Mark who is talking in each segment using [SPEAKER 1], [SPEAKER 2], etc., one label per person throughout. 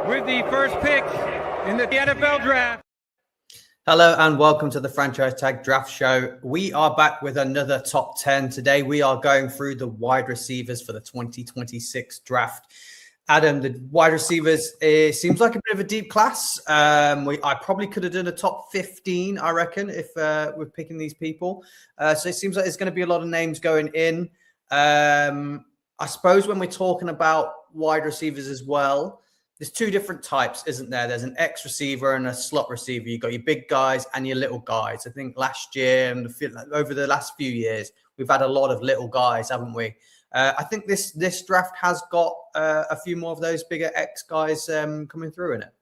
[SPEAKER 1] with the first pick in the NFL draft.
[SPEAKER 2] Hello and welcome to the Franchise Tag Draft Show. We are back with another top 10. Today we are going through the wide receivers for the 2026 draft. Adam, the wide receivers, it seems like a bit of a deep class. I probably could have done a top 15, I reckon, if we're picking these people. So it seems like there's going to be a lot of names going in. I suppose when we're talking about wide receivers as well, there's two different types, isn't there? There's an X receiver and a slot receiver. You've got your big guys and your little guys. I think last year and over the last few years, we've had a lot of little guys, haven't we? I think this draft has got a few more of those bigger X guys coming through in it.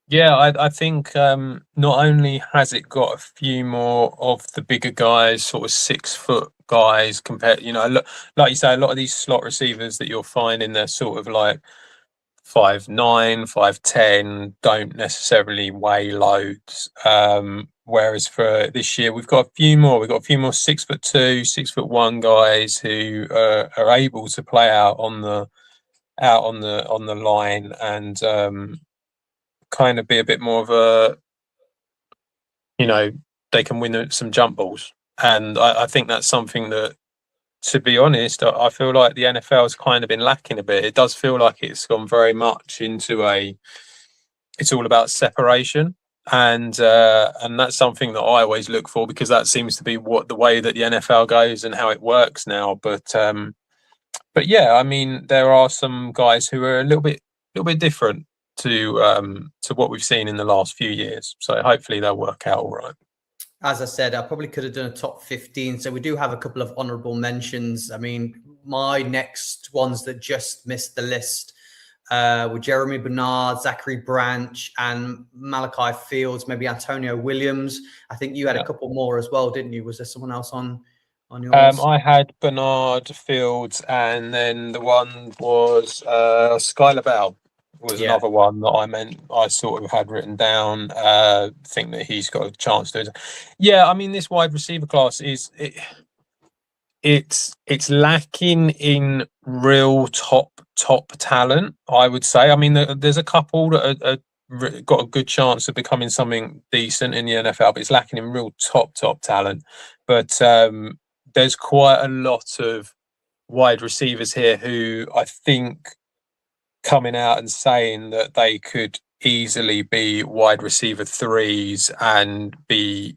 [SPEAKER 3] Yeah, I think not only has it got a few more of the bigger guys, sort of 6 foot guys compared, like you say, a lot of these slot receivers that you'll find in, they're sort of like 5'9", 5'10", don't necessarily weigh loads. Whereas for this year, we've got a few more. We've got a few more 6'2", 6'1" guys who are able to play out on the line and kind of be a bit more of a, they can win some jump balls. And I think that's something that, to be honest, I feel like the NFL has kind of been lacking a bit. It does feel like it's gone very much into it's all about separation. And that's something that I always look for, because that seems to be the way that the NFL goes and how it works now. But yeah, I mean, there are some guys who are a little bit different to what we've seen in the last few years. So hopefully they'll work out all right.
[SPEAKER 2] As I said, I probably could have done a top 15. So we do have a couple of honorable mentions. I mean, my next ones that just missed the list were Jeremy Bernard, Zachary Branch, and Malachi Fields, maybe Antonio Williams. I think you had a couple more as well, didn't you? Was there someone else on yours?
[SPEAKER 3] I had Bernard, Fields, and then the one was Skylar Bell. Was another one that I sort of had written down. Think that he's got a chance to. Yeah, I mean, this wide receiver class it's lacking in real top talent, I would say. I mean, there's a couple that are got a good chance of becoming something decent in the NFL, but it's lacking in real top talent. But there's quite a lot of wide receivers here who I think coming out and saying that they could easily be wide receiver 3s and be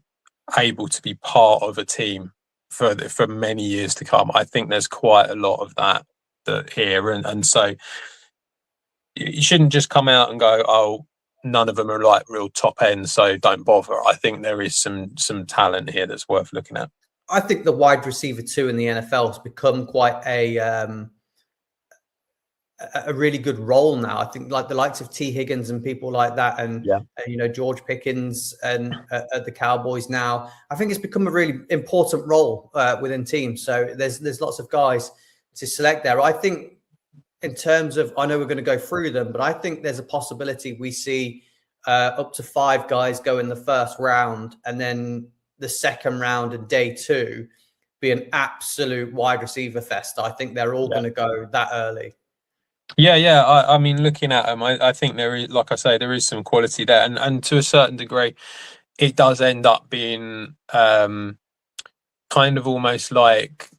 [SPEAKER 3] able to be part of a team for many years to come. I think there's quite a lot of that here, and so you shouldn't just come out and go, oh, none of them are like real top end, so don't bother. I think there is some talent here that's worth looking at.
[SPEAKER 2] I think the wide receiver 2 in the NFL has become quite a really good role now. I think like the likes of T. Higgins and people like that, and George Pickens and at the Cowboys now, I think it's become a really important role within teams. So there's lots of guys to select there. I think in terms of, I know we're going to go through them, but I think there's a possibility we see up to 5 guys go in the first round, and then the second round and day 2 be an absolute wide receiver fest. I think they're all going to go that early.
[SPEAKER 3] Yeah. I mean, looking at them, I think there is, like I say, there is some quality there, and to a certain degree, it does end up being kind of almost like,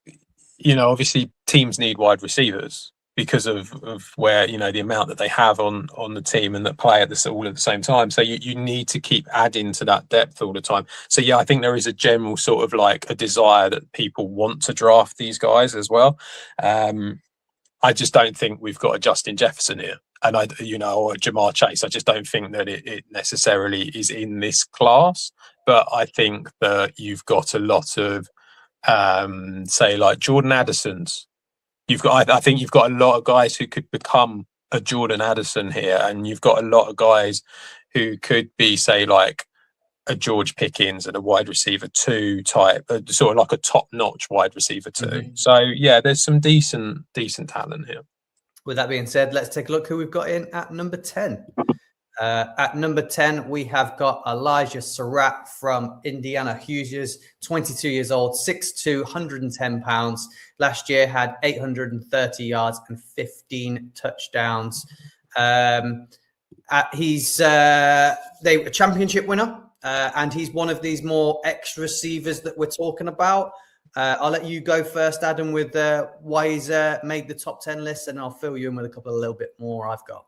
[SPEAKER 3] obviously teams need wide receivers because of where the amount that they have on the team and that play all at the same time. So you need to keep adding to that depth all the time. So yeah, I think there is a general sort of like a desire that people want to draft these guys as well. I just don't think we've got a Justin Jefferson here, and or a Jamar Chase. I just don't think that it necessarily is in this class. But I think that you've got a lot of, say, like Jordan Addison's. I think you've got a lot of guys who could become a Jordan Addison here, and you've got a lot of guys who could be, say, like a George Pickens and a wide receiver 2 type, sort of like a top-notch wide receiver 2. Mm-hmm. So yeah, there's some decent talent here.
[SPEAKER 2] With that being said, let's take a look who we've got in at number 10. At number 10, we have got Elijah Surratt from Indiana Hoosiers, 22 years old, 6'2", 110 pounds. Last year had 830 yards and 15 touchdowns. He's a championship winner, and he's one of these more X receivers that we're talking about. I'll let you go first, Adam, with why he's made the top 10 list, and I'll fill you in with a little bit more I've got.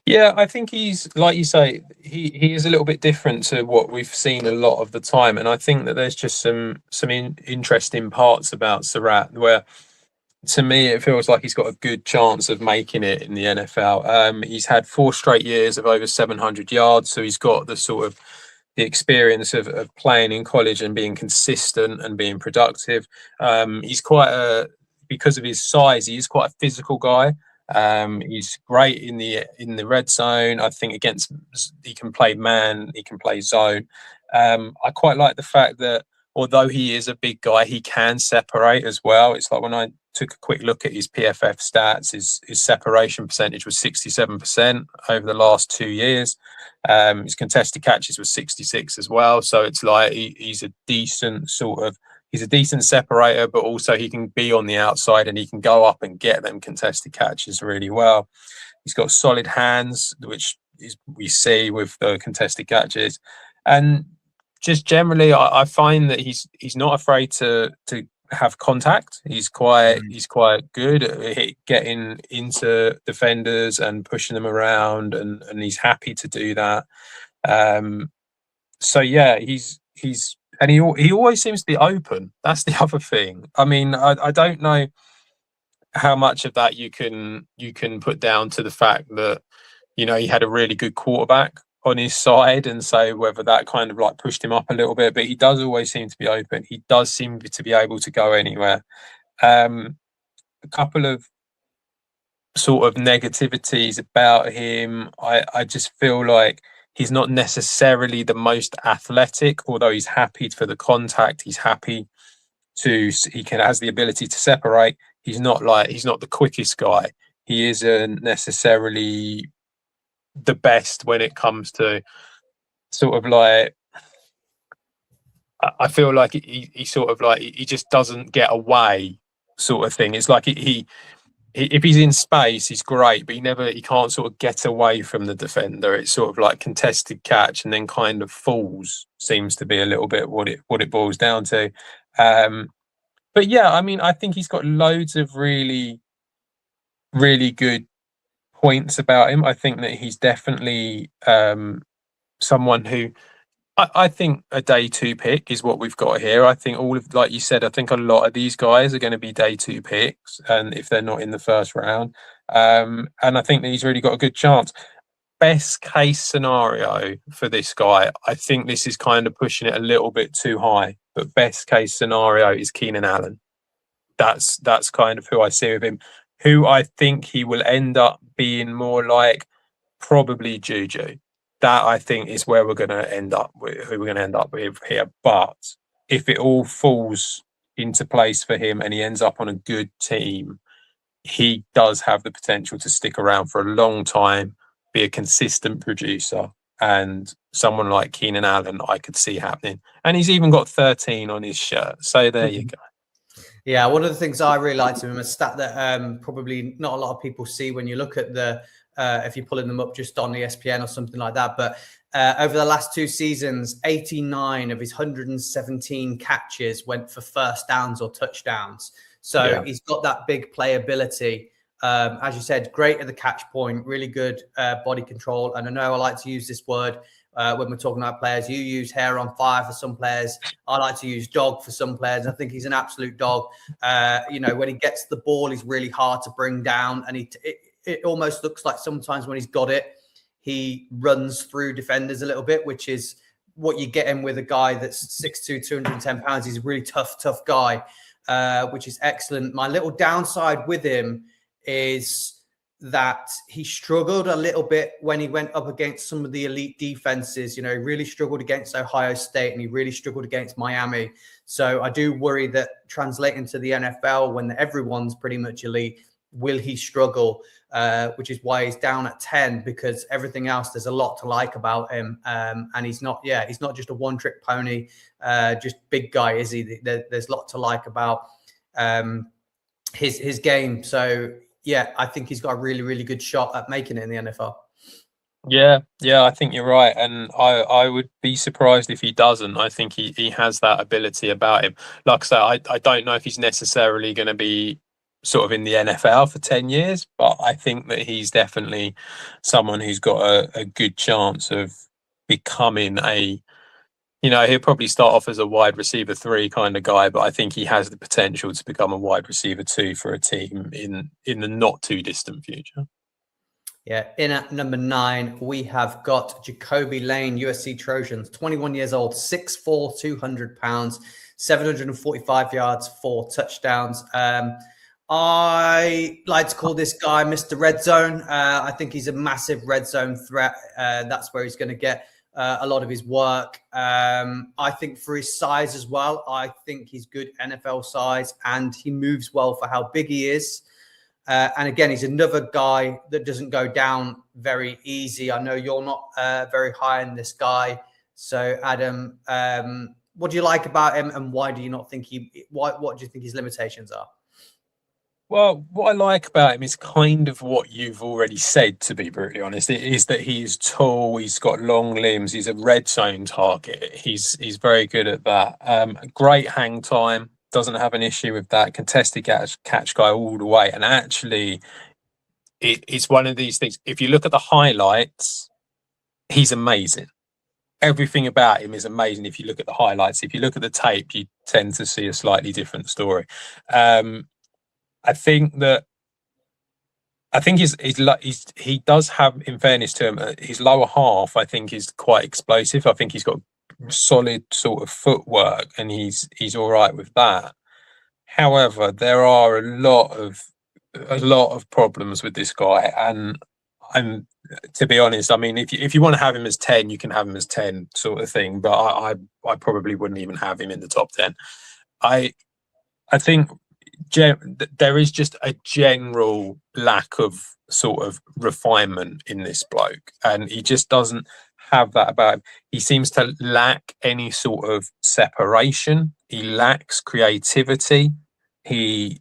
[SPEAKER 3] Yeah, I think he's, like you say, he is a little bit different to what we've seen a lot of the time, and I think that there's just some interesting parts about Surratt where, to me, it feels like he's got a good chance of making it in the NFL. He's had 4 straight years of over 700 yards, so he's got the sort of the experience of playing in college and being consistent and being productive. He's because of his size, he is quite a physical guy. He's great in the red zone. I think he can play man, he can play zone. I quite like the fact that although he is a big guy, he can separate as well. It's like when I took a quick look at his PFF stats, his separation percentage was 67% over the last 2 years. His contested catches was 66 as well. So it's like he's a decent separator, but also he can be on the outside and he can go up and get them contested catches really well. He's got solid hands, which we see with the contested catches. And just generally, I find that he's not afraid to have contact. He's quite good at getting into defenders and pushing them around, and he's happy to do that. So yeah, he's and he always seems to be open. That's the other thing. I mean, I don't know how much of that you can put down to the fact that, you know, he had a really good quarterback on his side, and so whether that kind of like pushed him up a little bit, but he does always seem to be open. He does seem to be able to go anywhere. A couple of sort of negativities about him. I just feel like he's not necessarily the most athletic, although he's happy for the contact. He has the ability to separate. He's not the quickest guy. He isn't necessarily the best when it comes to sort of like, I feel like he sort of like, he just doesn't get away sort of thing. It's like he if he's in space, he's great, but he can't sort of get away from the defender. It's sort of like contested catch and then kind of falls, seems to be a little bit what it boils down to. But yeah, I mean, I think he's got loads of really, really good points about him. I think that he's definitely someone who I think a day 2 pick is what we've got here. I think like you said, I think a lot of these guys are going to be day 2 picks, and if they're not in the first round, and I think that he's really got a good chance. Best case scenario for this guy, I think this is kind of pushing it a little bit too high, but best case scenario is Keenan Allen. That's kind of who I see with him. Who I think he will end up being more like, probably Juju. That I think is where we're going to end up with, who we're going to end up with here. But if it all falls into place for him and he ends up on a good team, he does have the potential to stick around for a long time, be a consistent producer, and someone like Keenan Allen I could see happening. And he's even got 13 on his shirt. So there you go.
[SPEAKER 2] Yeah, one of the things I really liked of him, a stat that probably not a lot of people see when you look at the if you're pulling them up just on ESPN or something like that. But over the last 2 seasons, 89 of his 117 catches went for first downs or touchdowns. So he's got that big playability. As you said, great at the catch point, really good body control. And I know I like to use this word when we're talking about players. You use hair on fire for some players. I like to use dog for some players. I think he's an absolute dog. When he gets the ball, he's really hard to bring down. And it almost looks like sometimes when he's got it, he runs through defenders a little bit, which is what you get him with a guy that's 6'2", 210 pounds. He's a really tough guy, which is excellent. My little downside with him is that he struggled a little bit when he went up against some of the elite defenses. He really struggled against Ohio State and he really struggled against Miami. So I do worry that translating to the NFL, when everyone's pretty much elite, will he struggle? Which is why he's down at 10, because everything else, there's a lot to like about him. And he's not just a one-trick pony, just big guy, is he? There's a lot to like about his game. So yeah, I think he's got a really, really good shot at making it in the NFL.
[SPEAKER 3] Yeah, yeah, I think you're right, and I would be surprised if he doesn't. I think he has that ability about him. Like I say, I don't know if he's necessarily going to be sort of in the NFL for 10 years, but I think that he's definitely someone who's got a good chance of becoming a. He'll probably start off as a wide receiver 3 kind of guy, but I think he has the potential to become a wide receiver 2 for a team in the not too distant future.
[SPEAKER 2] Yeah, in at number 9, we have got Jacoby Lane, USC Trojans, 21 years old, 6'4", 200 pounds, 745 yards, 4 touchdowns. I like to call this guy Mr. Red Zone. I think he's a massive red zone threat. That's where he's going to get a lot of his work. I think for his size as well, I think he's good NFL size, and he moves well for how big he is. And again, he's another guy that doesn't go down very easy. I know you're not very high on this guy. So, Adam, what do you like about him, and why do you not think what do you think his limitations are?
[SPEAKER 3] Well, what I like about him is kind of what you've already said, to be brutally honest. It is that he is tall, he's got long limbs, he's a red zone target. He's very good at that. Great hang time, doesn't have an issue with that. Contested catch guy all the way. And actually, it's one of these things. If you look at the highlights, he's amazing. Everything about him is amazing. If you look at the highlights, if you look at the tape, you tend to see a slightly different story. I think he does have, in fairness to him, his lower half, I think, is quite explosive. I think he's got solid sort of footwork, and he's all right with that. However, there are a lot of problems with this guy, and to be honest, I mean, if you want to have him as 10, you can have him as 10 sort of thing, but I probably wouldn't even have him in the top 10. I think there is just a general lack of sort of refinement in this bloke, and he just doesn't have that about him. He seems to lack any sort of separation. He lacks creativity. He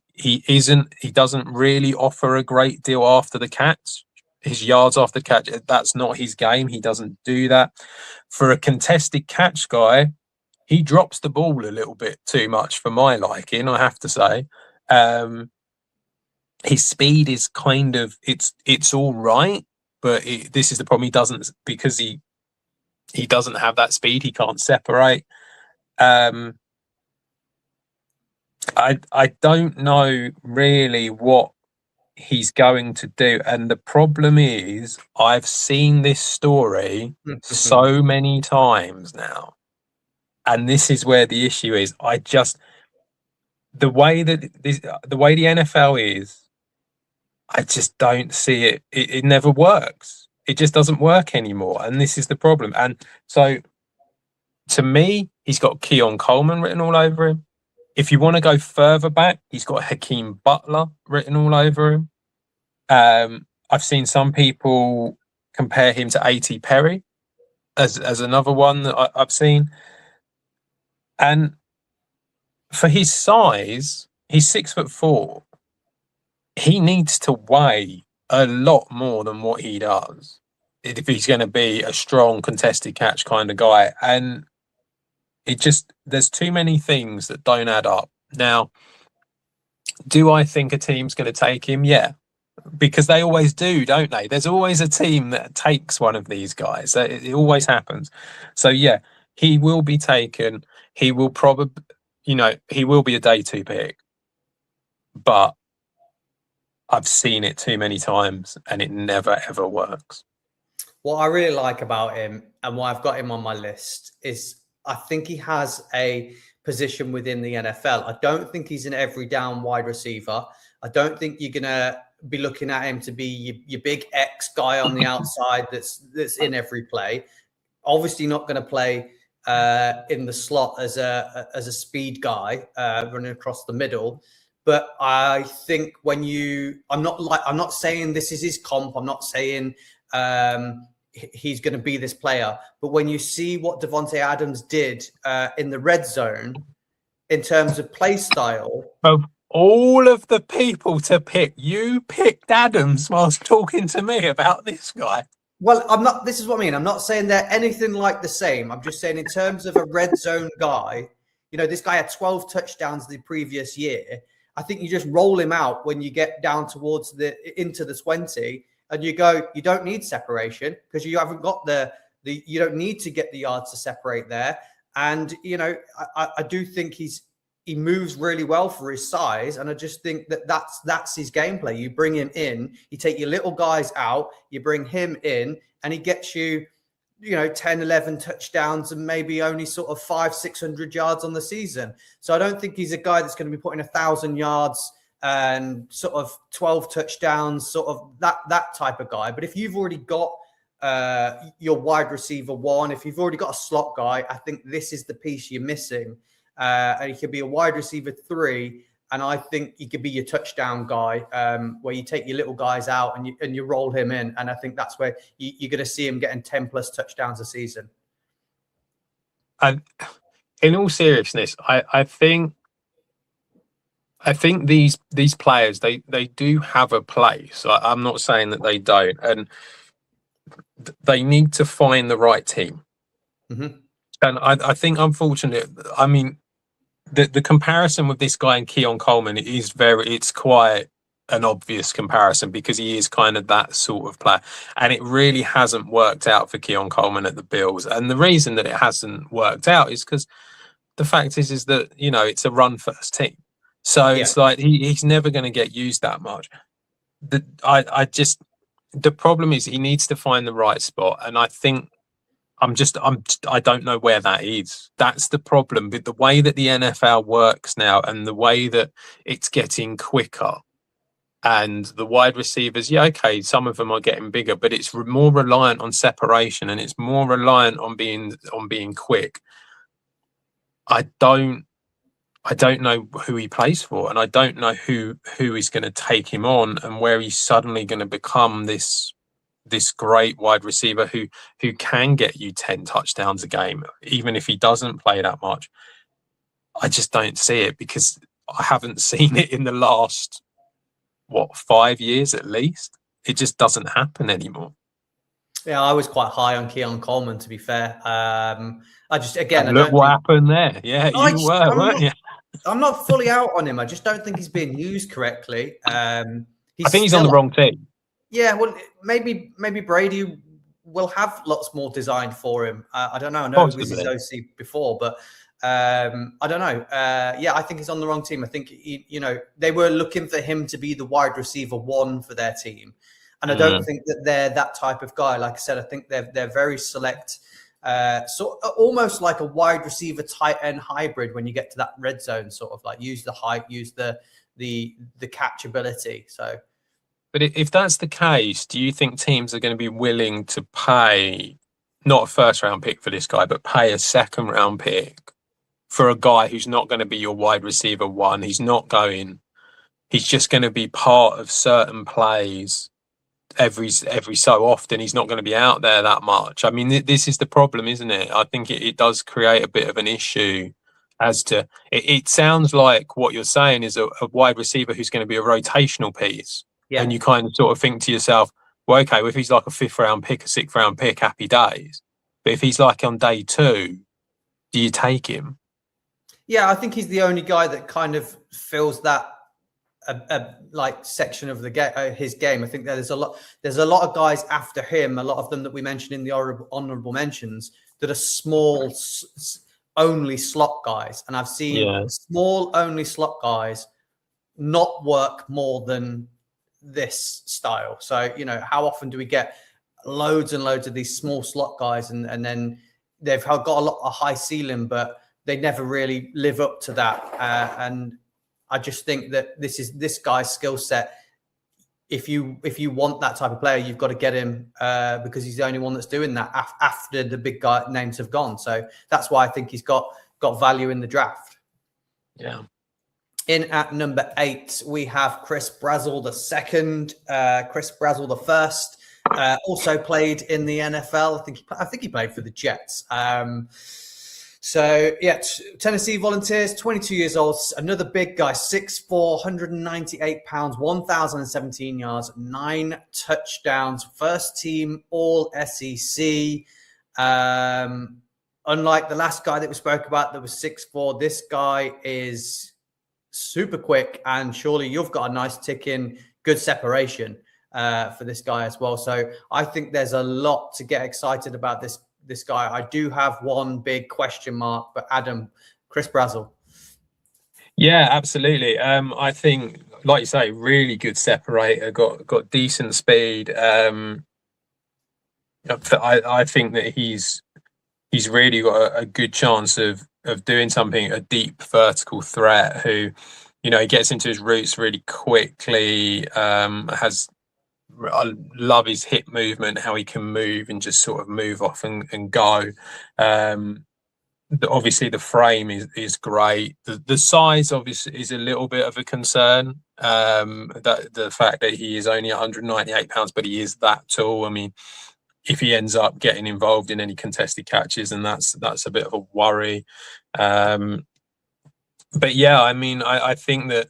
[SPEAKER 3] doesn't really offer a great deal after the catch. His yards after catch, that's not his game. He doesn't do that. For a contested catch guy, he drops the ball a little bit too much for my liking, I have to say. His speed is kind of it's all right, but this is the problem. He doesn't, because he doesn't have that speed. He can't separate. I don't know really what he's going to do, and the problem is I've seen this story so many times now, and this is where the issue is. The way the NFL is, I just don't see it. It never works. It just doesn't work anymore, and this is the problem. And so, to me, he's got Keon Coleman written all over him. If you want to go further back, he's got Hakeem Butler written all over him. I've seen some people compare him to A.T. Perry as another one that I've seen. And for his size, he's 6'4". He needs to weigh a lot more than what he does if he's going to be a strong contested catch kind of guy. And there's too many things that don't add up. Now, do I think a team's going to take him? Yeah, because they always do, don't they? There's always a team that takes one of these guys. It always happens. So yeah, he will be taken. He will probably, he will be a day 2 pick, but I've seen it too many times and it never ever works.
[SPEAKER 2] What I really like about him, and why I've got him on my list, is I think he has a position within the NFL. I don't think he's an every down wide receiver. I don't think you're going to be looking at him to be your big X guy on the outside that's in every play. Obviously not going to play in the slot as a speed guy running across the middle. But I think I'm not saying this is his comp. I'm not saying he's going to be this player. But when you see what Davante Adams did in the red zone in terms of play style,
[SPEAKER 3] of all of the people to pick, you picked Adams whilst talking to me about this guy.
[SPEAKER 2] Well, I'm not. This is what I mean. I'm not saying they're anything like the same. I'm just saying in terms of a red zone guy, this guy had 12 touchdowns the previous year. I think you just roll him out when you get down towards into the 20, and you go, you don't need separation because you haven't got you don't need to get the yards to separate there. And I do think he moves really well for his size, and I just think that's his gameplay. You bring him in, you take your little guys out, you bring him in, and he gets you 10, 11 touchdowns and maybe only sort of 500-600 yards on the season. So I don't think he's a guy that's going to be putting 1,000 yards and sort of 12 touchdowns, sort of that type of guy. But if you've already got your wide receiver one, if you've already got a slot guy, I think this is the piece you're missing. And he could be a wide receiver 3, and I think he could be your touchdown guy, where you take your little guys out and you roll him in. And I think that's where you're going to see him getting 10 plus touchdowns a season.
[SPEAKER 3] And in all seriousness, I think these players, they do have a place. I'm not saying that they don't, and they need to find the right team.
[SPEAKER 2] Mm-hmm.
[SPEAKER 3] And I think, unfortunately, I mean, the comparison with this guy and Keon Coleman it's quite an obvious comparison because he is kind of that sort of player, and it really hasn't worked out for Keon Coleman at the Bills. And the reason that it hasn't worked out is because the fact is that it's a run first team, so it's like he's never going to get used that much. The problem is he needs to find the right spot, and I think I don't know where that is. That's the problem with the way that the NFL works now and the way that it's getting quicker. And the wide receivers, okay, some of them are getting bigger, but it's more reliant on separation and it's more reliant on being quick. I don't know who he plays for, and I don't know who is going to take him on and where he's suddenly going to become this great wide receiver who can get you 10 touchdowns a game, even if he doesn't play that much. I just don't see it because I haven't seen it in the last, 5 years at least. It just doesn't happen anymore.
[SPEAKER 2] Yeah, I was quite high on Keon Coleman, to be fair.
[SPEAKER 3] Look what happened there. Yeah, weren't you?
[SPEAKER 2] I'm not fully out on him. I just don't think he's being used correctly.
[SPEAKER 3] I think he's on the wrong team.
[SPEAKER 2] Yeah, well, maybe Brady will have lots more designed for him. I don't know. I know he was his OC before, but I don't know. I think he's on the wrong team. I think they were looking for him to be the wide receiver 1 for their team, and I don't think that they're that type of guy. Like I said, I think they're very select, so almost like a wide receiver tight end hybrid. When you get to that red zone, sort of like use the height, use the catchability. So.
[SPEAKER 3] But if that's the case, do you think teams are going to be willing to pay not a first round pick for this guy, but pay a second round pick for a guy who's not going to be your wide receiver 1? He's just going to be part of certain plays every so often. He's not going to be out there that much. I mean, this is the problem, isn't it? I think it does create a bit of an issue as to it sounds like what you're saying is a wide receiver who's going to be a rotational piece. Yeah. And you kind of sort of think to yourself, well, okay, well, if he's like a 5th round pick, a 6th round pick, happy days. But if he's like on day 2, do you take him?
[SPEAKER 2] Yeah, I think he's the only guy that kind of fills that like section of his game. I think that there's a lot of guys after him, a lot of them that we mentioned in the honorable mentions that are small only slot guys. And I've seen small only slot guys not work more than this style. So, how often do we get loads and loads of these small slot guys and then they've got a high ceiling, but they never really live up to that. And I just think that this guy's skill set. If you want that type of player, you've got to get him because he's the only one that's doing that after the big guy names have gone. So that's why I think he's got value in the draft.
[SPEAKER 3] Yeah.
[SPEAKER 2] In at number 8, we have Chris Brazzell II. Chris Brazzell I. Also played in the NFL. I think he played for the Jets. So, yeah, Tennessee Volunteers, 22 years old, another big guy, 6'4", 198 pounds, 1,017 yards, 9 touchdowns, first team All SEC. Unlike the last guy that we spoke about that was 6'4", this guy is super quick, and surely you've got a nice tick in good separation for this guy as well. So I think there's a lot to get excited about this guy. I do have one big question mark, but Adam, Chris Brazzell.
[SPEAKER 3] Yeah, absolutely. I think, like you say, really good separator, got decent speed. I think that he's really got a good chance of doing something, a deep vertical threat who, he gets into his roots really quickly, I love his hip movement, how he can move and just sort of move off and go. Obviously, the frame is great. The size obviously is a little bit of a concern. That the fact that he is only 198 pounds, but he is that tall. I mean, if he ends up getting involved in any contested catches, and that's a bit of a worry. But yeah, I mean, I think that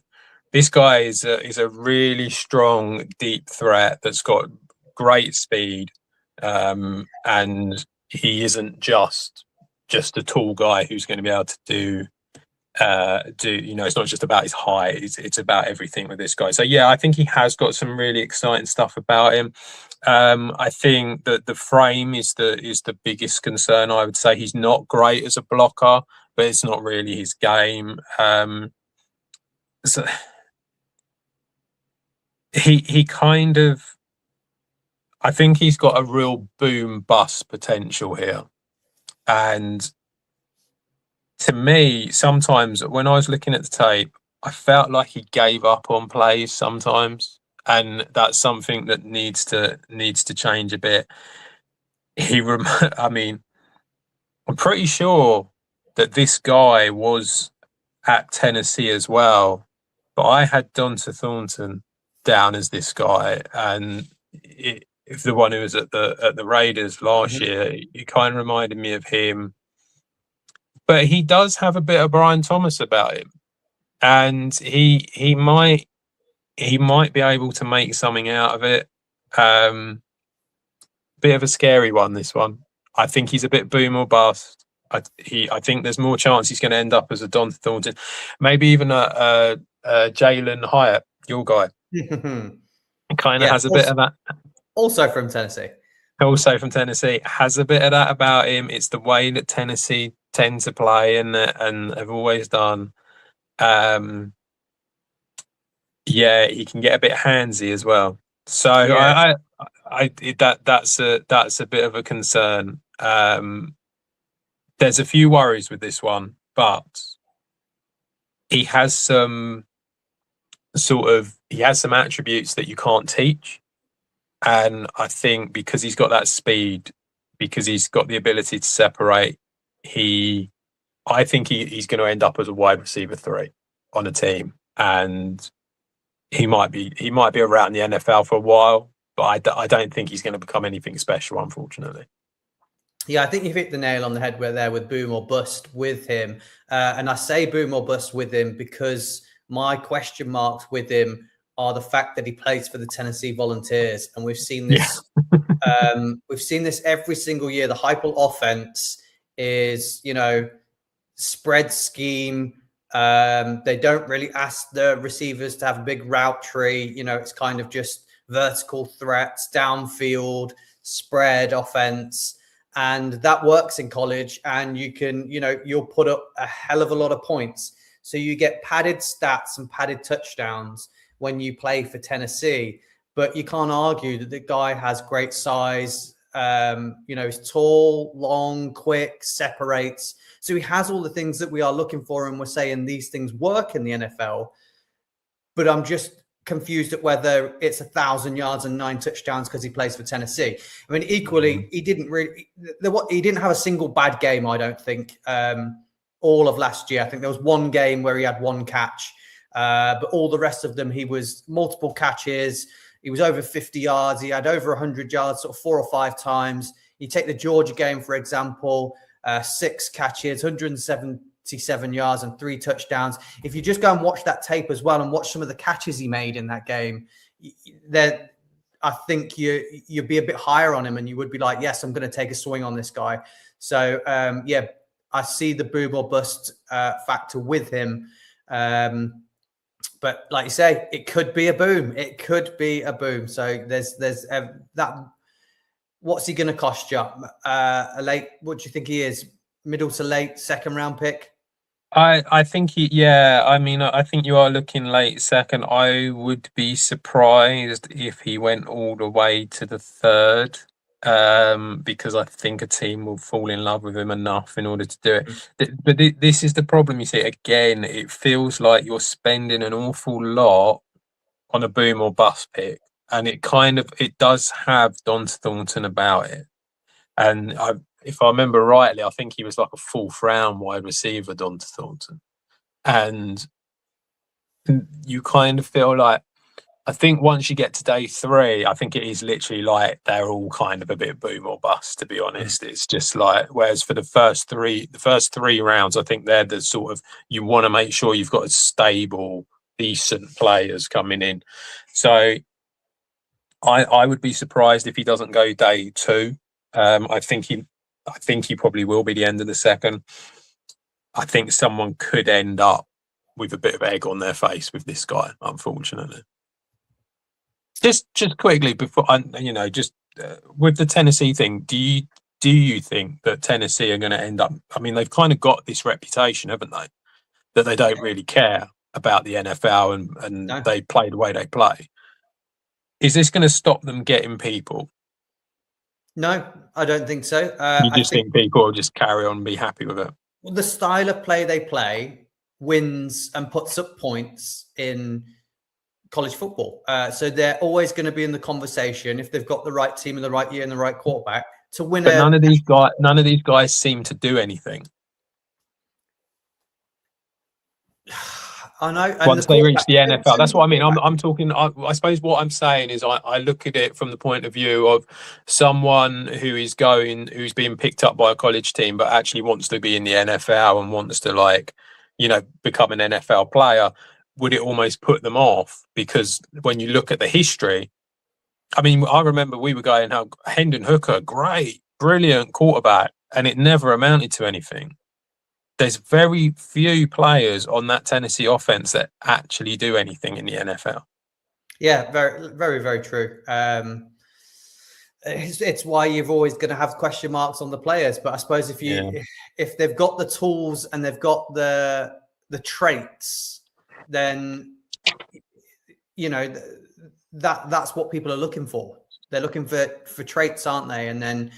[SPEAKER 3] this guy is a really strong, deep threat that's got great speed, and he isn't just a tall guy who's going to be able to do. It's not just about his height; it's about everything with this guy. So yeah, I think he has got some really exciting stuff about him. I think that the frame is the biggest concern. I would say he's not great as a blocker, but it's not really his game. So he kind of, I think he's got a real boom bust potential here. And to me, sometimes when I was looking at the tape, I felt like he gave up on plays sometimes, and that's something that needs to change a bit. I mean, I'm pretty sure that this guy was at Tennessee as well, but I had Donta Thornton down as this guy, and if the one who was at the Raiders last year, it kind of reminded me of him. But he does have a bit of Brian Thomas about him, and he might be able to make something out of it. Bit of a scary one, this one. I think he's a bit boom or bust. I think there's more chance he's going to end up as a Donta Thornton, maybe even a Jalen Hyatt, your guy. Kind of has a bit of that.
[SPEAKER 2] Also from Tennessee.
[SPEAKER 3] Has a bit of that about him. It's the way that Tennessee tend to play and have always done. Yeah, he can get a bit handsy as well. So yeah. That's a bit of a concern. There's a few worries with this one, but he has some attributes that you can't teach. And I think because he's got that speed, because he's got the ability to separate, I think he's going to end up as a wide receiver 3 on a team, and he might be around the NFL for a while, but I don't think he's going to become anything special, unfortunately.
[SPEAKER 2] Yeah, I think you've hit the nail on the head there with boom or bust with him. And I say boom or bust with him because my question marks with him are the fact that he plays for the Tennessee Volunteers. And we've seen this. We've seen this every single year. The Heupel offense is, spread scheme. They don't really ask the receivers to have a big route tree. It's kind of just vertical threats, downfield, spread offense. And that works in college, and you can, you'll put up a hell of a lot of points. So you get padded stats and padded touchdowns when you play for Tennessee, but you can't argue that the guy has great size. He's tall, long, quick, separates. So he has all the things that we are looking for, and we're saying these things work in the NFL. But I'm just confused at whether it's 1,000 yards and 9 touchdowns because he plays for Tennessee. I mean, equally, he didn't have a single bad game, I don't think, all of last year. I think there was one game where he had 1 catch, but all the rest of them, he was multiple catches. He was over 50 yards. He had over 100 yards, sort of 4 or 5 times. You take the Georgia game, for example, 6 catches, 177 yards and 3 touchdowns. If you just go and watch that tape as well and watch some of the catches he made in that game, I think you'd be a bit higher on him and you would be like, yes, I'm going to take a swing on this guy. So, I see the boom or bust factor with him. But like you say, it could be a boom. It could be a boom. So there's that. What's he going to cost you? A late? What do you think he is? Middle to late second round pick?
[SPEAKER 3] I think I mean, I think you are looking late second. I would be surprised if he went all the way to the third, because I think a team will fall in love with him enough in order to do it. But this is the problem. You see, again, it feels like you're spending an awful lot on a boom or bust pick, and it does have Don Thornton about it. And if I remember rightly, I think he was like a 4th round wide receiver, Don Thornton. And you kind of feel like, I think once you get to day 3, I think it is literally like they're all kind of a bit boom or bust, to be honest. It's just like, whereas for the first three rounds, I think they're the sort of, you want to make sure you've got a stable, decent players coming in. So I would be surprised if he doesn't go day 2. I think he probably will be the end of the second. I think someone could end up with a bit of egg on their face with this guy, unfortunately. Just quickly before, with the Tennessee thing, do you think that Tennessee are going to end up? I mean, they've kind of got this reputation, haven't they, that they don't really care about the NFL and they play the way they play. Is this going to stop them getting people?
[SPEAKER 2] No, I don't think so.
[SPEAKER 3] You just think people will just carry on and be happy with it?
[SPEAKER 2] Well, the style of play they play wins and puts up points in college football. So they're always going to be in the conversation if they've got the right team in the right year and the right quarterback to win.
[SPEAKER 3] But none of these guys seem to do anything.
[SPEAKER 2] I know.
[SPEAKER 3] Once they reach the NFL, that's what I mean. I'm talking. I suppose what I'm saying is I look at it from the point of view of someone who's being picked up by a college team, but actually wants to be in the NFL and wants to become an NFL player. Would it almost put them off? Because when you look at the history, I mean, I remember we were going, how Hendon Hooker, great, brilliant quarterback, and it never amounted to anything. There's very few players on that Tennessee offense that actually do anything in the NFL.
[SPEAKER 2] Yeah, very, very, very true. It's why you're always going to have question marks on the players. But I suppose if they've got the tools and they've got the traits, then that's what people are looking for. They're looking for traits, aren't they? And then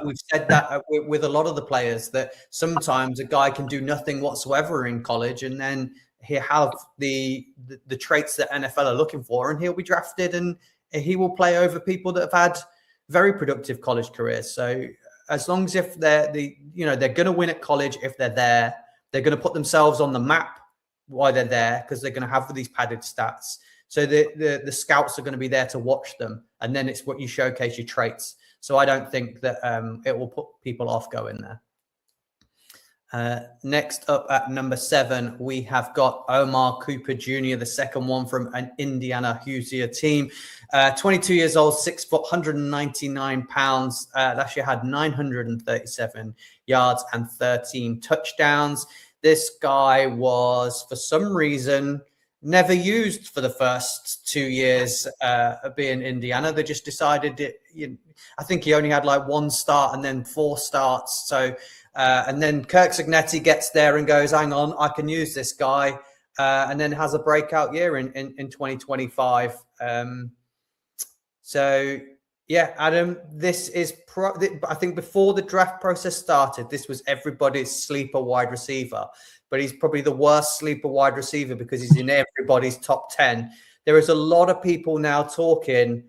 [SPEAKER 2] we've said that with a lot of the players, that sometimes a guy can do nothing whatsoever in college, and then he'll have the traits that NFL are looking for, and he'll be drafted, and he will play over people that have had very productive college careers. So as long as if they're going to win at college, if they're there, they're going to put themselves on the map while they're there because they're going to have these padded stats. So the scouts are going to be there to watch them, and then it's what you showcase your traits. So I don't think that it will put people off going there. Next up at number 7, we have got Omar Cooper Jr., the second one from an Indiana Hoosier team. 22 years old, 6 foot, 199 pounds. Last year had 937 yards and 13 touchdowns. This guy was, for some reason, never used for the first 2 years of being Indiana. They just decided I think he only had like 1 start and then 4 starts. So, and then Kirk Cignetti gets there and goes, hang on, I can use this guy. And then has a breakout year in 2025. So yeah, Adam, this is I think before the draft process started, this was everybody's sleeper wide receiver. But he's probably the worst sleeper wide receiver because he's in everybody's top 10. There is a lot of people now talking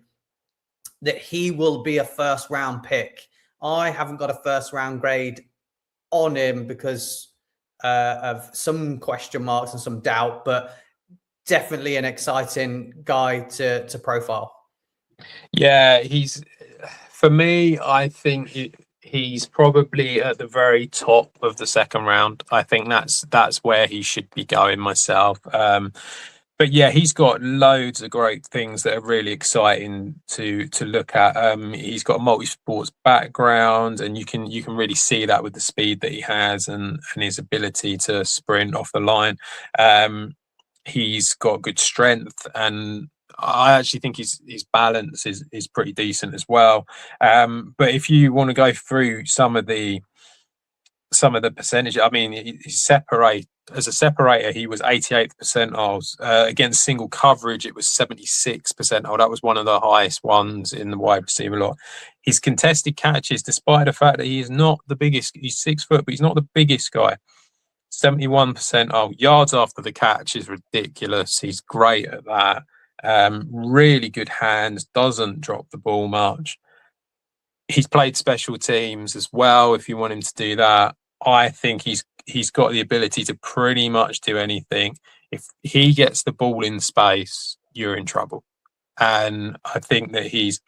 [SPEAKER 2] that he will be a first round pick. I haven't got a first round grade on him because of some question marks and some doubt, but definitely an exciting guy to profile.
[SPEAKER 3] Yeah, for me, I think he's probably at the very top of the second round. I think that's where he should be going myself. But yeah, he's got loads of great things that are really exciting to look at. He's got a multi-sports background, and you can really see that with the speed that he has and his ability to sprint off the line. He's got good strength, and I actually think his balance is pretty decent as well. But if you want to go through some of the percentage, I mean, as a separator, he was 88th percentiles. Against single coverage, it was 76th percentile. That was one of the highest ones in the wide receiver lot. His contested catches, despite the fact that he is not the biggest, he's 6 foot, but he's not the biggest guy. 71 percentile. Yards after the catch is ridiculous. He's great at that. Really good hands, doesn't drop the ball much. He's played special teams as well. If you want him to do that, I think he's got the ability to pretty much do anything. If he gets the ball in space, you're in trouble. And I think that he's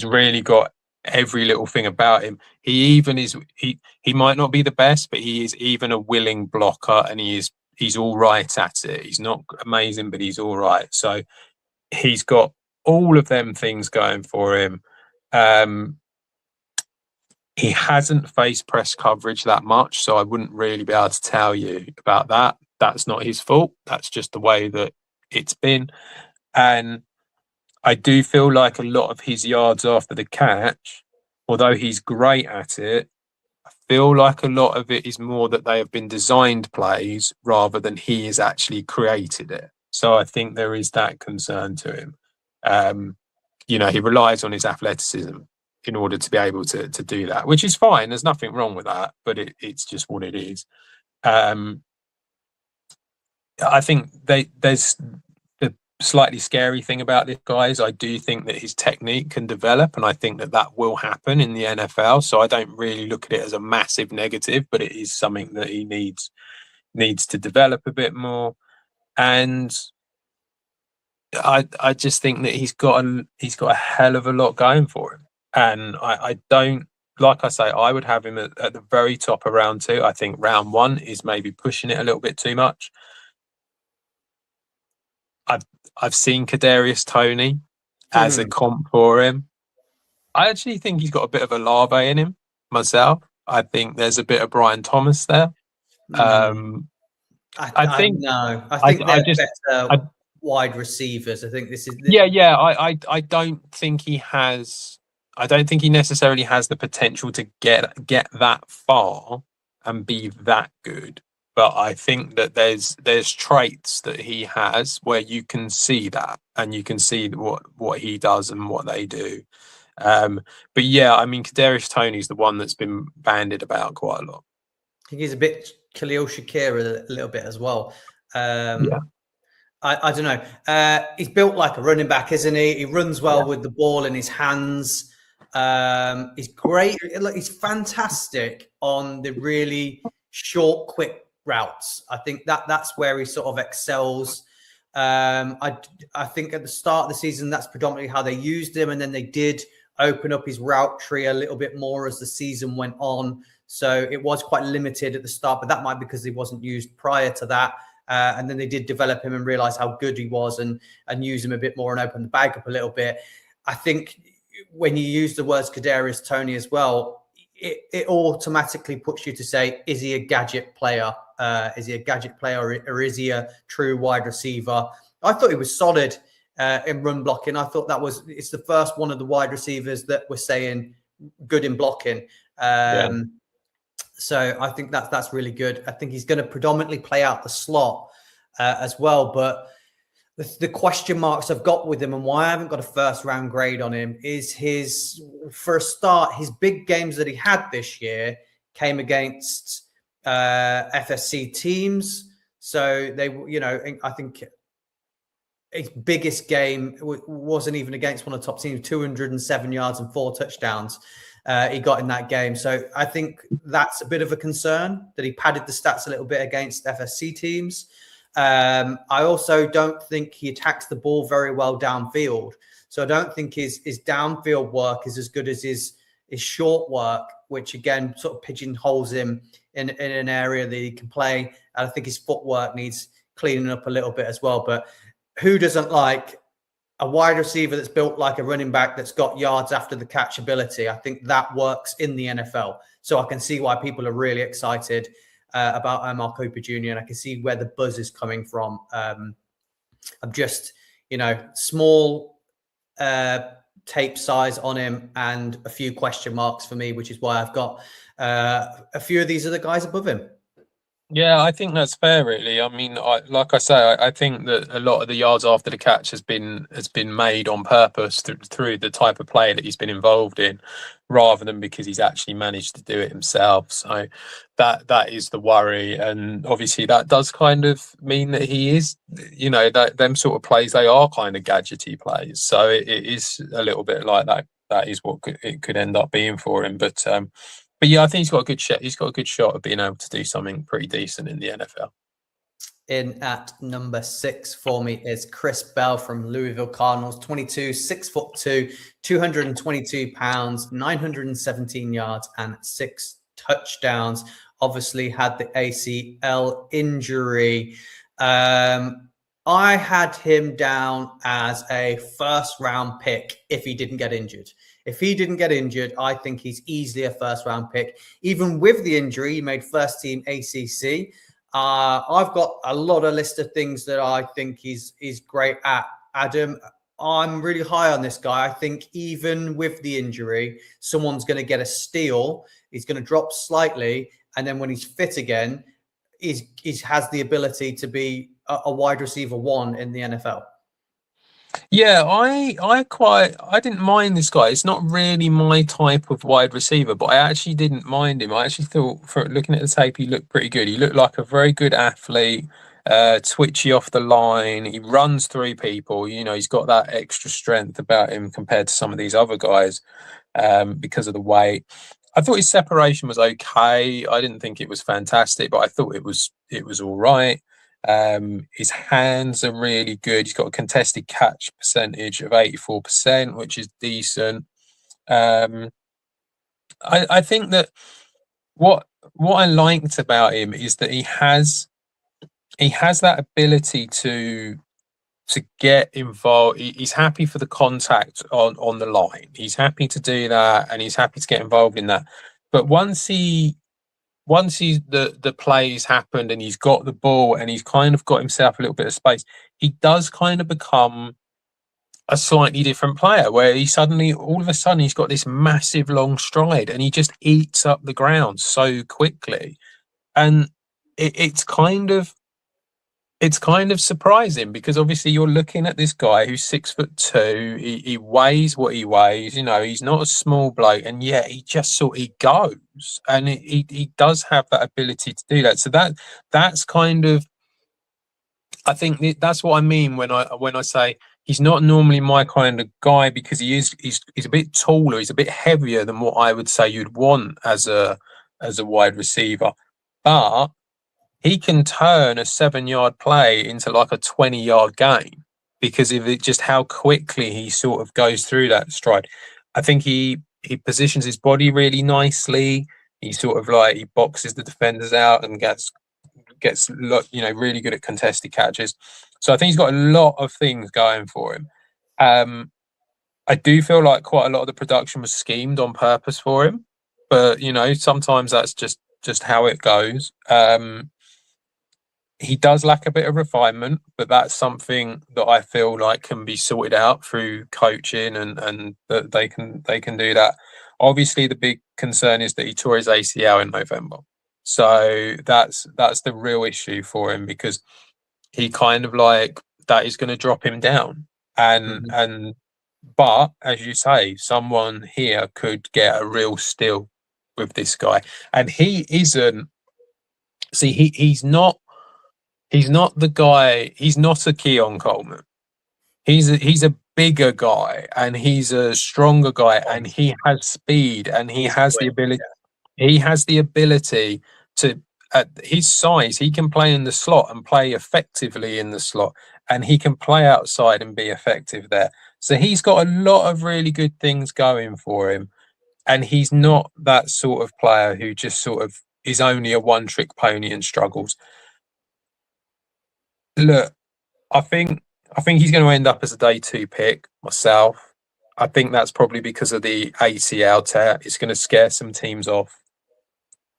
[SPEAKER 3] really got every little thing about him. He might not be the best, but he is even a willing blocker, and he's all right at it. He's not amazing, but he's all right. So he's got all of them things going for him. He hasn't faced press coverage that much, so I wouldn't really be able to tell you about that. That's not his fault. That's just the way that it's been. And I do feel like a lot of his yards after the catch, although he's great at it, I feel like a lot of it is more that they have been designed plays rather than he has actually created it. So I think there is that concern to him. He relies on his athleticism in order to be able to do that, which is fine. There's nothing wrong with that, but it's just what it is. I think there's the slightly scary thing about this guy is I do think that his technique can develop, and I think that will happen in the NFL. So I don't really look at it as a massive negative, but it is something that he needs to develop a bit more. And I just think that he's got a hell of a lot going for him. And I don't, like I say, I would have him at the very top of round 2. I think round 1 is maybe pushing it a little bit too much. I've seen Kadarius Toney as a comp for him. I actually think he's got a bit of a Olave in him myself. I think there's a bit of Brian Thomas there.
[SPEAKER 2] I think they're better wide receivers. I think this is.
[SPEAKER 3] I don't think he has. I don't think he necessarily has the potential to get that far and be that good. But I think that there's traits that he has where you can see that, and you can see what he does and what they do. But yeah, I mean, Kadarius Toney's the one that's been bandied about quite a lot.
[SPEAKER 2] I think he's a bit Khalil Shakir a little bit as well.
[SPEAKER 3] Yeah.
[SPEAKER 2] I don't know. He's built like a running back, isn't he? He runs well with the ball in his hands. He's great. He's fantastic on the really short, quick routes. I think that's where he sort of excels. I think at the start of the season, that's predominantly how they used him, and then they did open up his route tree a little bit more as the season went on. So it was quite limited at the start, but that might be because he wasn't used prior to that. And then they did develop him and realize how good he was and use him a bit more and open the bag up a little bit. I think when you use the words Kadarius Toney as well, it automatically puts you to say, is he a gadget player? Is he a gadget player or is he a true wide receiver? I thought he was solid in run blocking. I thought it's the first one of the wide receivers that we're saying good in blocking. So I think that's really good. I think he's going to predominantly play out the slot as well. But the question marks I've got with him and why I haven't got a first round grade on him is for a start, his big games that he had this year came against FSC teams. So they, I think his biggest game wasn't even against one of the top teams, 207 yards and 4 touchdowns. He got in that game. So I think that's a bit of a concern that he padded the stats a little bit against FSC teams. I also don't think he attacks the ball very well downfield. So I don't think his downfield work is as good as his is short work, which again sort of pigeonholes him in an area that he can play. And I think his footwork needs cleaning up a little bit as well. But who doesn't like a wide receiver that's built like a running back that's got yards after the catch ability? I think that works in the NFL. So I can see why people are really excited about Omar Cooper Jr. And I can see where the buzz is coming from. I'm just, small tape size on him and a few question marks for me, which is why I've got a few of these other guys above him.
[SPEAKER 3] Yeah, I think that's fair, really. I mean, like I say, I think that a lot of the yards after the catch has been made on purpose through the type of play that he's been involved in, rather than because he's actually managed to do it himself. So that is the worry, and obviously that does kind of mean that he is, that them sort of plays, they are kind of gadgety plays. So it is a little bit like that. That is what it could end up being for him, but yeah, I think he's got a good shot. He's got a good shot of being able to do something pretty decent in the NFL.
[SPEAKER 2] In at number 6 for me is Chris Bell from Louisville Cardinals, 22, 6'2", 222 pounds, 917 yards and 6 touchdowns. Obviously had the ACL injury. I had him down as a first-round pick if he didn't get injured. If he didn't get injured, I think he's easily a first-round pick. Even with the injury, he made first-team ACC. I've got a lot of list of things that I think he's great at. Adam, I'm really high on this guy. I think even with the injury, someone's going to get a steal. He's going to drop slightly, and then when he's fit again, he has the ability to be a wide receiver 1 in the NFL.
[SPEAKER 3] Yeah, I didn't mind this guy. It's not really my type of wide receiver, but I actually didn't mind him. I actually thought, for looking at the tape, he looked pretty good. He looked like a very good athlete, twitchy off the line. He runs through people. He's got that extra strength about him compared to some of these other guys because of the weight. I thought his separation was okay. I didn't think it was fantastic, but I thought it was all right. His hands are really good. He's got a contested catch percentage of 84%, which is decent. I think that what I liked about him is that he has that ability to get involved. He's happy for the contact on the line. He's happy to do that, and he's happy to get involved in that. But once the plays happened and he's got the ball and he's kind of got himself a little bit of space, he does kind of become a slightly different player, where all of a sudden he's got this massive long stride and he just eats up the ground so quickly. And it's kind of surprising, because obviously you're looking at this guy who's 6'2". He weighs what he weighs. He's not a small bloke, and yet he just he goes, and he does have that ability to do that. So that's kind of, I think that's what I mean when I say he's not normally my kind of guy, because he's a bit taller, he's a bit heavier than what I would say you'd want as a wide receiver, but he can turn a 7-yard play into like a 20-yard gain because of just how quickly he sort of goes through that stride. I think he positions his body really nicely. He sort of he boxes the defenders out and gets really good at contested catches. So I think he's got a lot of things going for him. I do feel like quite a lot of the production was schemed on purpose for him, but sometimes that's just how it goes. He does lack a bit of refinement, but that's something that I feel like can be sorted out through coaching, and that they can do that. Obviously, the big concern is that he tore his ACL in November, so that's the real issue for him, because he kind of that is going to drop him down. But as you say, someone here could get a real steal with this guy, and he isn't. See, he's not the guy. He's not a Keon Coleman. He's a bigger guy, and he's a stronger guy, and he has speed, and he has the ability. He has the ability to, at his size, he can play in the slot and play effectively in the slot, and he can play outside and be effective there. So he's got a lot of really good things going for him. And he's not that sort of player who just sort of is only a one-trick pony and struggles. Look, I think he's going to end up as a day 2 pick myself. I think that's probably because of the ACL tear. It's going to scare some teams off.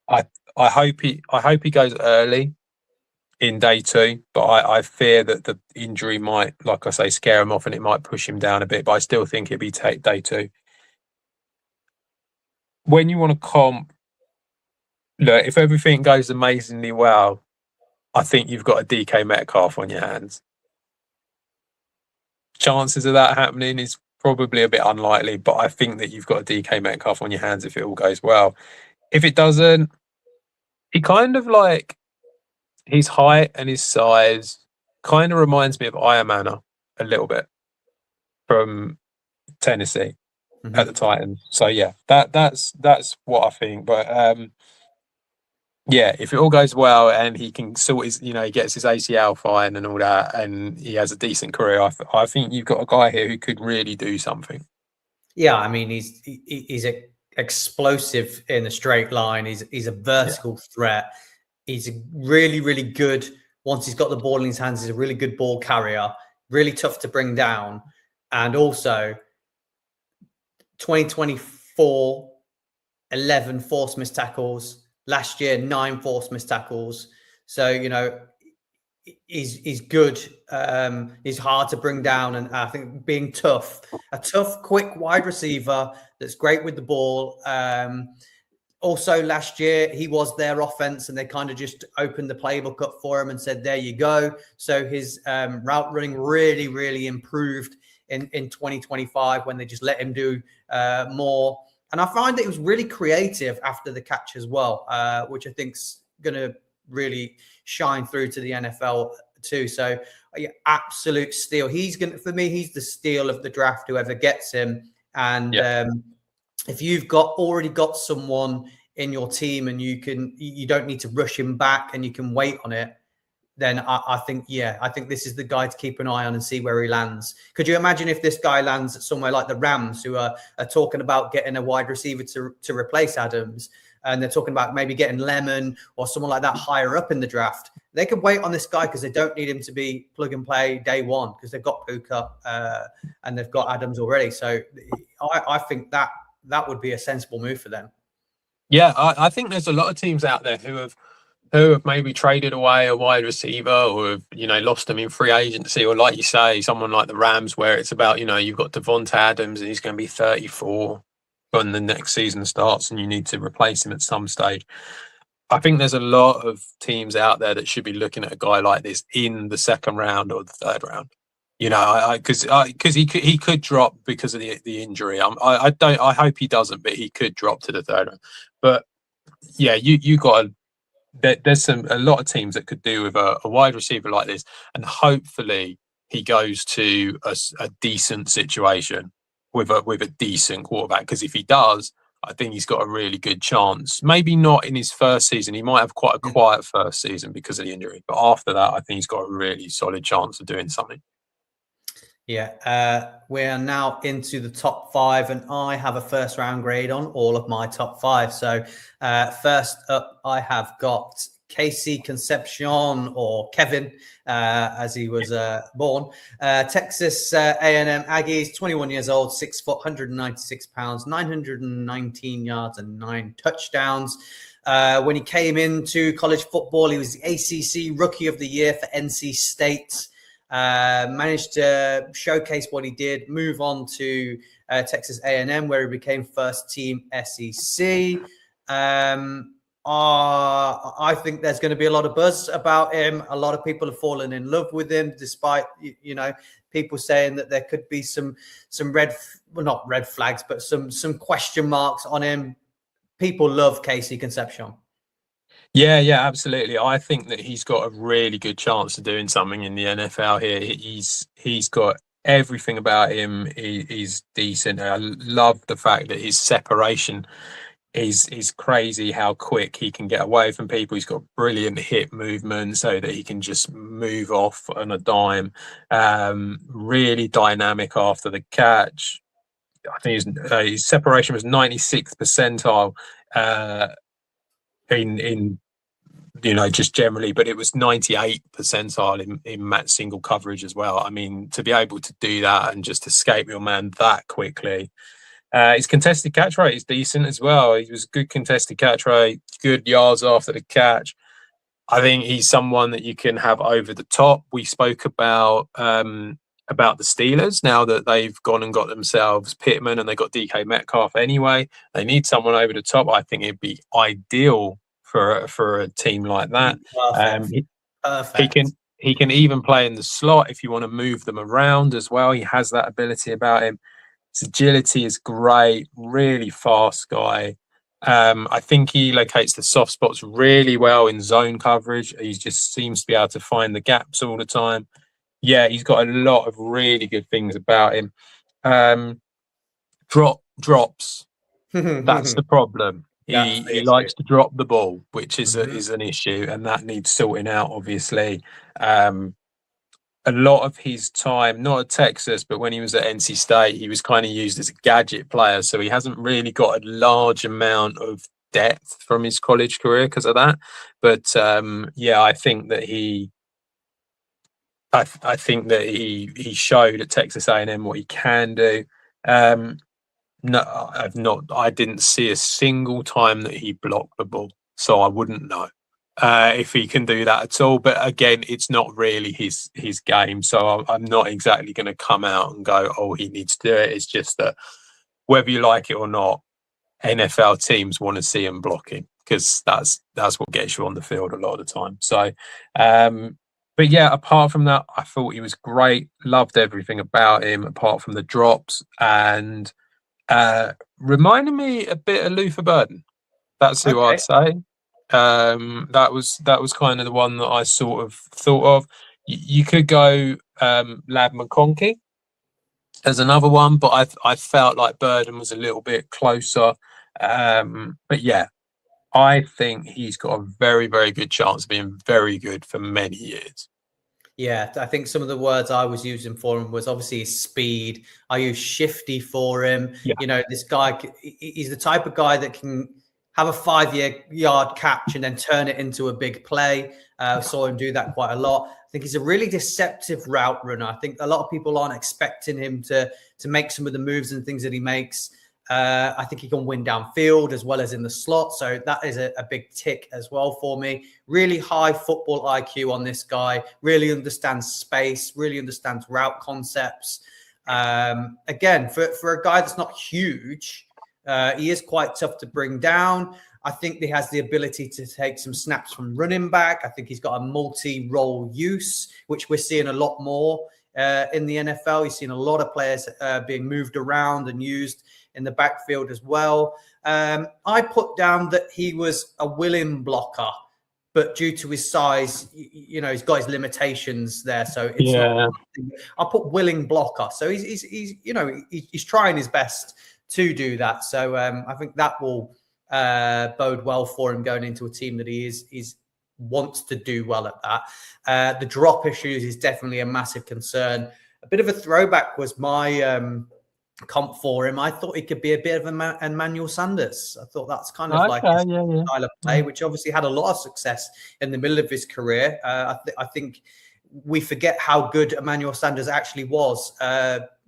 [SPEAKER 3] I hope he goes early in day 2, but I fear that the injury might, like I say, scare him off and it might push him down a bit. But I still think it'd be day 2. When you want to comp, look, if everything goes amazingly well, I think you've got a DK Metcalf on your hands. Chances of that happening is probably a bit unlikely, but I think that you've got a DK Metcalf on your hands if it all goes well. If it doesn't, he kind of like his height and his size kind of reminds me of Iamana a little bit from Tennessee at the Titans. So yeah, that's what I think. But yeah, if it all goes well and he can sort his, he gets his ACL fine and all that, and he has a decent career, I think you've got a guy here who could really do something.
[SPEAKER 2] Yeah, I mean, he's explosive in a straight line. He's a vertical threat. He's really, really good. Once he's got the ball in his hands, he's a really good ball carrier. Really tough to bring down. And also, 2024, 11 forced missed tackles. Last year, 9 forced missed tackles. So, he's good. He's hard to bring down. And I think being tough, a tough, quick wide receiver that's great with the ball. Also, last year, he was their offense and they kind of just opened the playbook up for him and said, there you go. So his route running really, really improved in 2025 when they just let him do more. And I find that he was really creative after the catch as well, which I think's going to really shine through to the NFL too. So yeah, absolute steal. For me, he's the steal of the draft, whoever gets him. And if you've already got someone in your team and you don't need to rush him back and you can wait on it, then I think this is the guy to keep an eye on and see where he lands. Could you imagine if this guy lands at somewhere like the Rams, who are talking about getting a wide receiver to replace Adams, and they're talking about maybe getting Lemon or someone like that higher up in the draft? They could wait on this guy because they don't need him to be plug and play day 1 because they've got Puka and they've got Adams already. So I think that would be a sensible move for them.
[SPEAKER 3] Yeah, I think there's a lot of teams out there who have maybe traded away a wide receiver or have, lost them in free agency, or like you say, someone like the Rams, where it's about, you've got Devonta Adams and he's going to be 34 when the next season starts and you need to replace him at some stage. I think there's a lot of teams out there that should be looking at a guy like this in the 2nd round or the 3rd round. Because he could drop because of the injury. I hope he doesn't, but he could drop to the 3rd round. But yeah, you got there's a lot of teams that could do with a wide receiver like this, and hopefully he goes to a decent situation with a decent quarterback. Because if he does, I think he's got a really good chance. Maybe not in his first season. He might have quite a quiet first season because of the injury. But after that, I think he's got a really solid chance of doing something.
[SPEAKER 2] Yeah, we're now into the top 5, and I have a 1st round grade on all of my top 5. So first up, I have got Casey Concepcion, or Kevin, as he was born. Texas A&M Aggies, 21 years old, 6 foot, 196 pounds, 919 yards and 9 touchdowns. When he came into college football, he was the ACC Rookie of the Year for NC State. Managed to showcase what he did, move on to Texas A&M, where he became first team SEC. I think there's going to be a lot of buzz about him. A lot of people have fallen in love with him, despite, people saying that there could be some not red flags, but some question marks on him. People love Casey Concepcion.
[SPEAKER 3] Yeah, absolutely. I think that he's got a really good chance of doing something in the NFL here. He's got everything about him. He's decent. I love the fact that his separation is crazy, how quick he can get away from people. He's got brilliant hip movement so that he can just move off on a dime. Really dynamic after the catch. I think his separation was 96th percentile in just generally, but it was 98th percentile in match single coverage as well. I mean, to be able to do that and just escape your man that quickly. His contested catch rate is decent as well. He was good contested catch rate, good yards after the catch. I think he's someone that you can have over the top. We spoke about the Steelers. Now that they've gone and got themselves Pittman and they got DK Metcalf anyway, they need someone over the top. I think it'd be ideal for a team like that.
[SPEAKER 2] Perfect.
[SPEAKER 3] He can even play in the slot if you want to move them around as well. He has that ability about him. His agility is great, really fast guy. I think he locates the soft spots really well in zone coverage. He just seems to be able to find the gaps all the time. Yeah, he's got a lot of really good things about him. Drops. That's the problem. He likes to drop the ball, which is an issue, and that needs sorting out, obviously. A lot of his time, not at Texas, but when he was at NC State, he was kind of used as a gadget player. So he hasn't really got a large amount of depth from his college career because of that. But I think that I think that he showed at Texas A&M what he can do. No, I didn't see a single time that he blocked the ball, so I wouldn't know if he can do that at all. But again, it's not really his game, so I'm not exactly going to come out and go, oh, he needs to do it. It's just that whether you like it or not, NFL teams want to see him blocking because that's what gets you on the field a lot of the time. So, but yeah, apart from that, I thought he was great. Loved everything about him, apart from the drops, and reminded me a bit of Luther Burden. That's who I'd say. That was kind of the one that I sort of thought of. You could go Lab McConkey as another one, but I felt like Burden was a little bit closer. But yeah, I think he's got a very, very good chance of being very good for many years.
[SPEAKER 2] Yeah, I think some of the words I was using for him was obviously his speed. I use shifty for him. Yeah. This guy, he's the type of guy that can have a 5-yard catch and then turn it into a big play. Saw him do that quite a lot. I think he's a really deceptive route runner. I think a lot of people aren't expecting him to make some of the moves and things that he makes. I think he can win downfield as well as in the slot. So that is a big tick as well for me. Really high football IQ on this guy. Really understands space, really understands route concepts. Again, for a guy that's not huge, he is quite tough to bring down. I think he has the ability to take some snaps from running back. I think he's got a multi-role use, which we're seeing a lot more in the NFL. You've seen a lot of players being moved around and used in the backfield as well. I put down that he was a willing blocker, but due to his size, he's got his limitations there. So it's not. I put willing blocker. So he's trying his best to do that. So I think that will bode well for him going into a team that he wants to do well at that. The drop issues is definitely a massive concern. A bit of a throwback was my comp for him. I thought he could be a bit of an Emmanuel Sanders. I thought that's kind of like his style of play, which obviously had a lot of success in the middle of his career. I think we forget how good Emmanuel Sanders actually was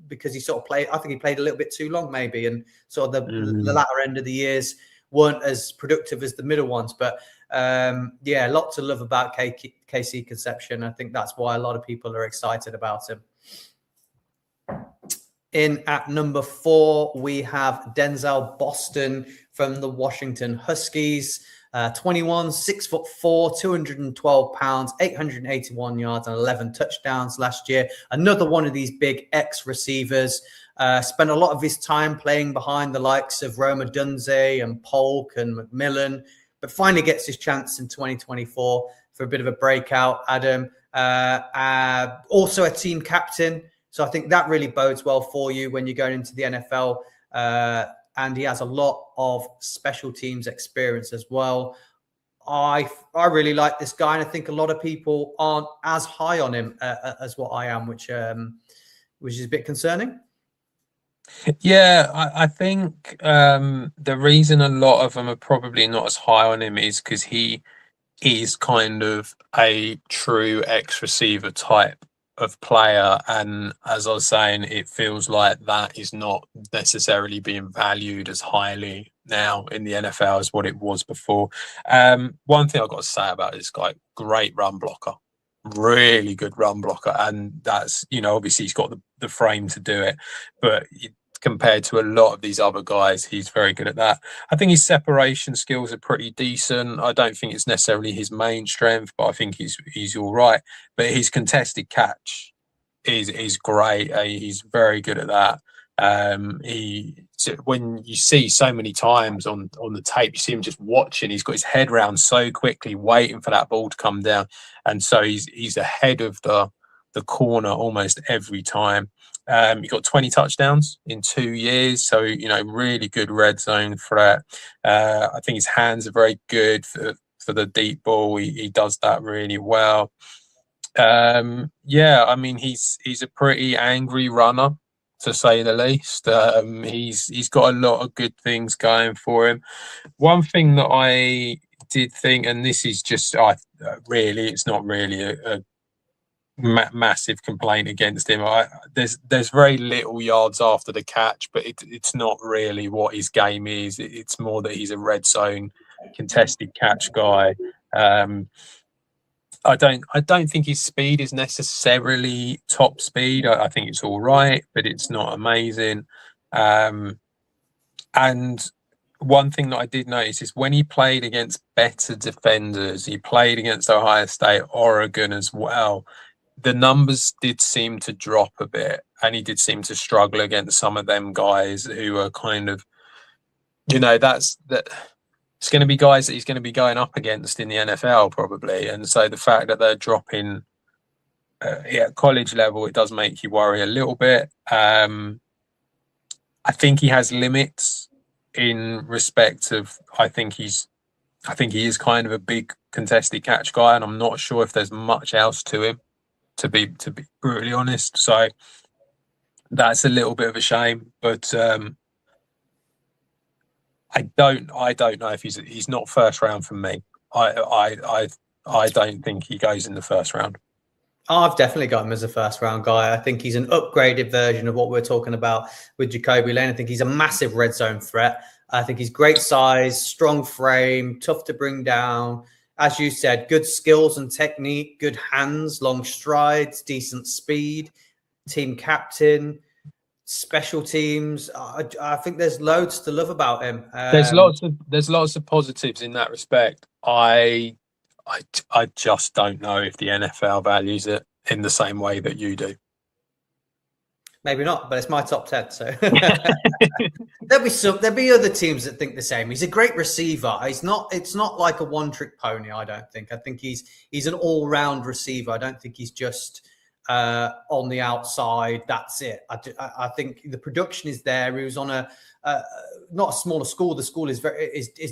[SPEAKER 2] because he sort of played. I think he played a little bit too long, maybe, and sort of the latter end of the years weren't as productive as the middle ones. But lots to love about KC Conception. I think that's why a lot of people are excited about him. In at number 4, we have Denzel Boston from the Washington Huskies. 21, 6'4", 212 pounds, 881 yards, and 11 touchdowns last year. Another one of these big X-receivers. Spent a lot of his time playing behind the likes of Rome Odunze and Polk and McMillan, but finally gets his chance in 2024 for a bit of a breakout. Adam, also a team captain. So I think that really bodes well for you when you're going into the NFL. And he has a lot of special teams experience as well. I really like this guy, and I think a lot of people aren't as high on him as what I am, which is a bit concerning.
[SPEAKER 3] Yeah, I think the reason a lot of them are probably not as high on him is because he is kind of a true X receiver type of player. And as I was saying, it feels like that is not necessarily being valued as highly now in the NFL as what it was before. One thing I've got to say about this guy, great run blocker. Really good run blocker. And that's, obviously he's got the frame to do it. But compared to a lot of these other guys, he's very good at that. I think his separation skills are pretty decent. I don't think it's necessarily his main strength, but I think he's all right. But his contested catch is great. He's very good at that. When you see so many times on the tape, you see him just watching. He's got his head round so quickly, waiting for that ball to come down, and so he's ahead of the corner almost every time. He got 20 touchdowns in 2 years, so really good red zone threat. I think his hands are very good for the deep ball. He does that really well. Yeah, I mean he's a pretty angry runner, to say the least. He's got a lot of good things going for him. One thing that I did think, and this is just really, it's not really a massive complaint against him. There's very little yards after the catch, but it's not really what his game is. It's more that he's a red zone contested catch guy. I don't think his speed is necessarily top speed. I think it's all right, but it's not amazing. And one thing that I did notice is when he played against better defenders, he played against Ohio State, Oregon as well, the numbers did seem to drop a bit, and he did seem to struggle against some of them guys who are kind of, it's going to be guys that he's going to be going up against in the NFL probably. And so the fact that they're dropping at college level, it does make you worry a little bit. I think he has limits in respect of, I think he is kind of a big contested catch guy, and I'm not sure if there's much else to him, to be brutally honest. So that's a little bit of a shame, but I don't know if he's not first round for me. I don't think he goes in the first round.
[SPEAKER 2] I've definitely got him as a first round guy. I think he's an upgraded version of what we're talking about with Jacoby Lane. I think he's a massive red zone threat. I think he's great size, strong frame, tough to bring down. As you said, good skills and technique, good hands, long strides, decent speed, team captain, special teams. I think there's loads to love about him.
[SPEAKER 3] There's lots of positives in that respect. I just don't know if the NFL values it in the same way that you do.
[SPEAKER 2] Maybe not, but it's my top 10. So there'll be other teams that think the same. He's a great receiver. It's not like a one-trick pony, I don't think. I think he's an all-round receiver. I don't think he's just on the outside. That's it. I think the production is there. He was on not a smaller school. The school is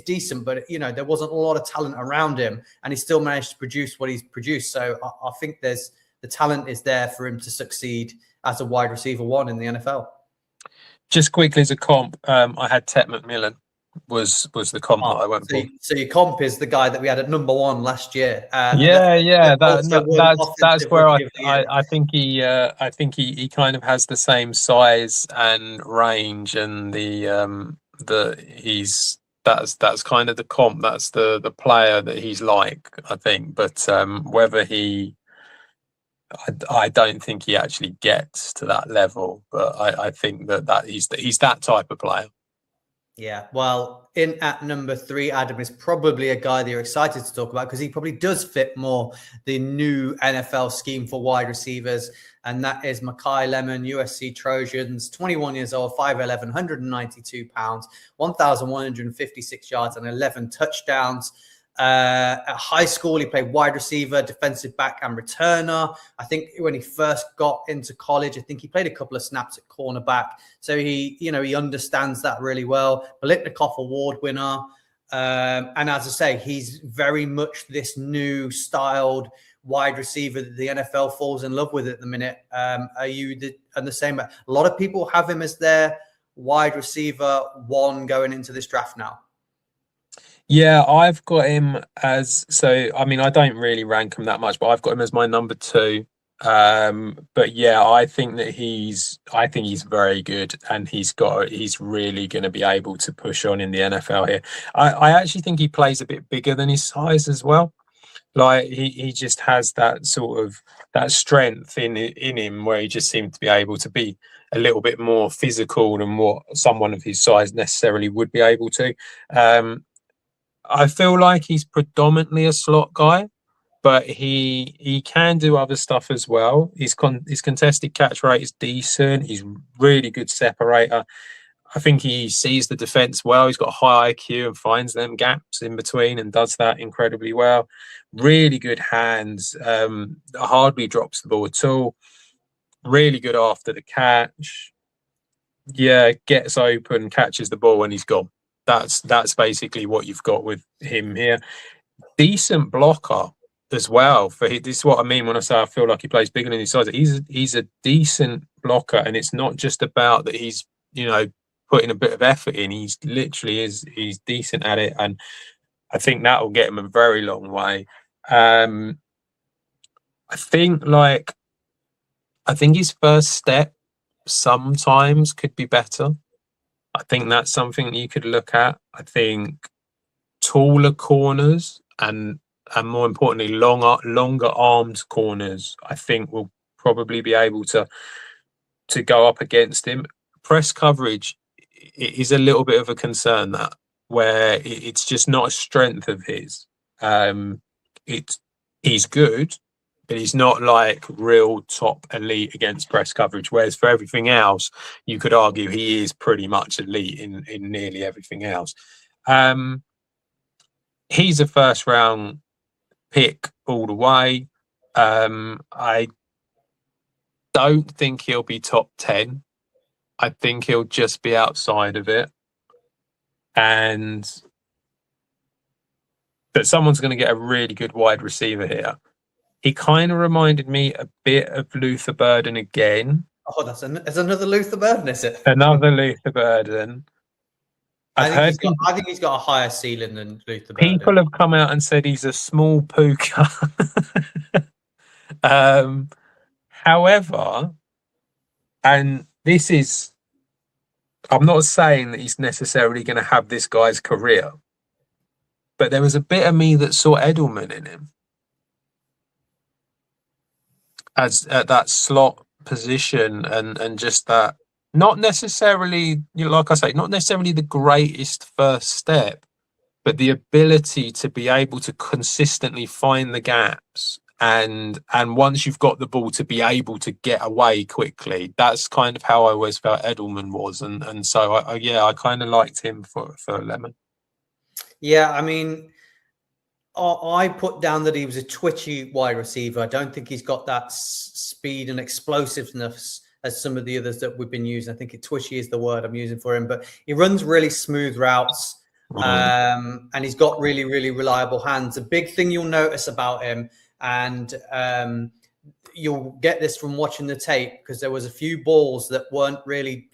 [SPEAKER 2] decent, but there wasn't a lot of talent around him, and he still managed to produce what he's produced. So I think the talent is there for him to succeed as a wide receiver one in the NFL.
[SPEAKER 3] Just quickly as a comp, I had Ted McMillan was the comp that I went for.
[SPEAKER 2] So your comp is the guy that we had at number one last year.
[SPEAKER 3] That's where I think he kind of has the same size and range, and that's kind of the comp. That's the player that he's like, I think. But whether I don't think he actually gets to that level, but I think that he's that type of player.
[SPEAKER 2] Yeah, well, in at number 3, Adam is probably a guy that you're excited to talk about because he probably does fit more the new NFL scheme for wide receivers, and that is Makai Lemon, USC Trojans, 21 years old, 5'11", 192 pounds, 1,156 yards and 11 touchdowns. At high school, he played wide receiver, defensive back, and returner. I think when he first got into college, I think he played a couple of snaps at cornerback. So he understands that really well. Biletnikoff Award winner. And as I say, he's very much this new styled wide receiver that the NFL falls in love with at the minute. Are you the same? A lot of people have him as their wide receiver one going into this draft now.
[SPEAKER 3] Yeah, I've got him as, so I mean, I don't really rank him that much, but I've got him as my number 2. But yeah, I think he's very good, and he's really going to be able to push on in the NFL here. I actually think he plays a bit bigger than his size as well. Like he just has that sort of that strength in him, where he just seemed to be able to be a little bit more physical than what someone of his size necessarily would be able to. I feel like he's predominantly a slot guy, but he can do other stuff as well. His contested catch rate is decent. He's really good separator. I think he sees the defense well. He's got high IQ and finds them gaps in between and does that incredibly well. Really good hands. Hardly drops the ball at all. Really good after the catch. Yeah, gets open, catches the ball, and he's gone. That's basically what you've got with him here. Decent blocker as well. This is what I mean when I say I feel like he plays bigger than his size. He's a decent blocker, and it's not just about that he's putting a bit of effort in. He's decent at it, and I think that will get him a very long way. I think his first step sometimes could be better. I think that's something you could look at. I think taller corners and more importantly, longer armed corners, I think will probably be able to go up against him. Press coverage is a little bit of a concern, that where it's just not a strength of his. He's good, but he's not like real top elite against press coverage. Whereas for everything else, you could argue he is pretty much elite in nearly everything else. He's a first round pick all the way. I don't think he'll be top 10. I think he'll just be outside of it. And that someone's going to get a really good wide receiver here. He kind of reminded me a bit of Luther Burden again.
[SPEAKER 2] Oh, there's another Luther Burden, is it?
[SPEAKER 3] Another Luther Burden.
[SPEAKER 2] I think he's got a higher ceiling than Luther Burden.
[SPEAKER 3] People have come out and said he's a small puka. However, and this is, I'm not saying that he's necessarily going to have this guy's career, but there was a bit of me that saw Edelman in him as at that slot position, and just that, not necessarily, like I say, not necessarily the greatest first step, but the ability to be able to consistently find the gaps, and once you've got the ball, to be able to get away quickly. That's kind of how I always felt Edelman was, and so I kind of liked him for Lemon. Yeah,
[SPEAKER 2] I mean, I put down that he was a twitchy wide receiver. I don't think he's got that speed and explosiveness as some of the others that we've been using. I think twitchy is the word I'm using for him, but he runs really smooth routes, and he's got really, really reliable hands. A big thing you'll notice about him, and you'll get this from watching the tape, because there was a few balls that weren't really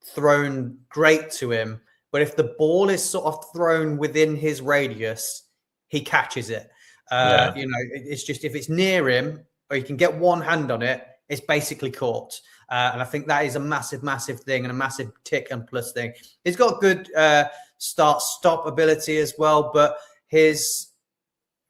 [SPEAKER 2] thrown great to him, but if the ball is sort of thrown within his radius, he catches it. It's just, if it's near him or you can get one hand on it, it's basically caught. And I think that is a massive, massive thing, and a massive tick and plus thing. He's got good start-stop ability as well, but his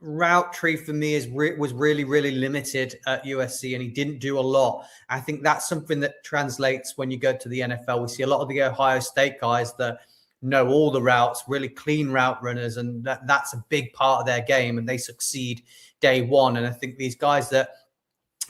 [SPEAKER 2] route tree for me was really, really limited at USC, and he didn't do a lot. I think that's something that translates when you go to the NFL. We see a lot of the Ohio State guys that know all the routes, really clean route runners, and that's a big part of their game, and they succeed day one. And I think these guys that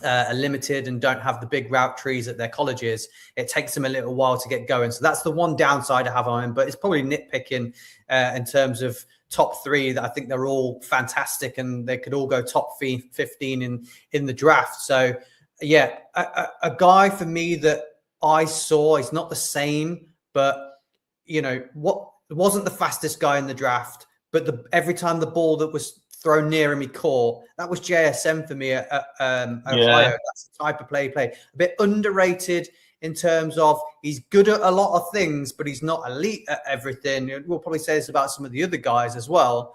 [SPEAKER 2] are limited and don't have the big route trees at their colleges, it takes them a little while to get going. So that's the one downside I have on him, but it's probably nitpicking in terms of top 3, that I think they're all fantastic, and they could all go top 15 in the draft. So yeah, a guy for me that I saw, he's not the same, but wasn't the fastest guy in the draft, but every time the ball that was thrown near him he caught, that was JSN for me at Ohio. That's the type of play. A bit underrated in terms of he's good at a lot of things, but he's not elite at everything. We'll probably say this about some of the other guys as well.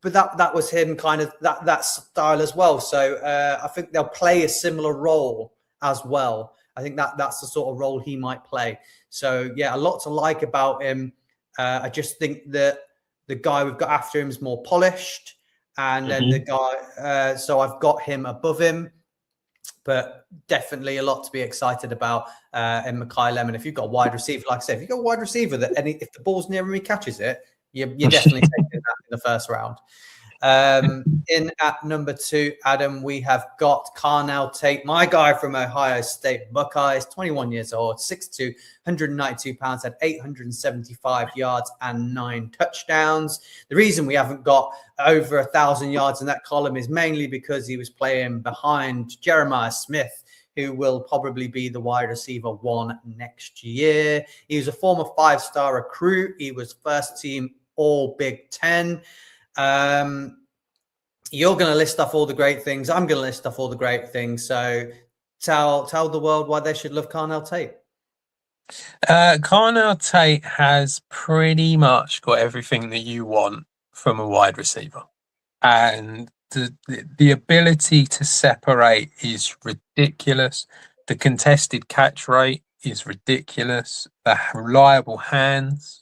[SPEAKER 2] But that was him, kind of that style as well. So I think they'll play a similar role as well. I think that's the sort of role he might play. So yeah, a lot to like about him. I just think that the guy we've got after him is more polished, and then the guy. So I've got him above him, but definitely a lot to be excited about in Makai Lemon. If you've got a wide receiver, like I said, if you've got a wide receiver that if the ball's near him, he catches it. You're definitely taking that in the first round. In at number 2, Adam, we have got Carnell Tate, my guy from Ohio State Buckeyes, 21 years old, 6'2", 192 pounds, had 875 yards and 9 touchdowns. The reason we haven't got over 1,000 yards in that column is mainly because he was playing behind Jeremiah Smith, who will probably be the wide receiver 1 next year. He was a former 5-star recruit. He was first team All Big Ten. You're going to list off all the great things. I'm going to list off all the great things. So tell the world why they should love Carnell Tate.
[SPEAKER 3] Carnell Tate has pretty much got everything that you want from a wide receiver. And the ability to separate is ridiculous. The contested catch rate is ridiculous. The reliable hands.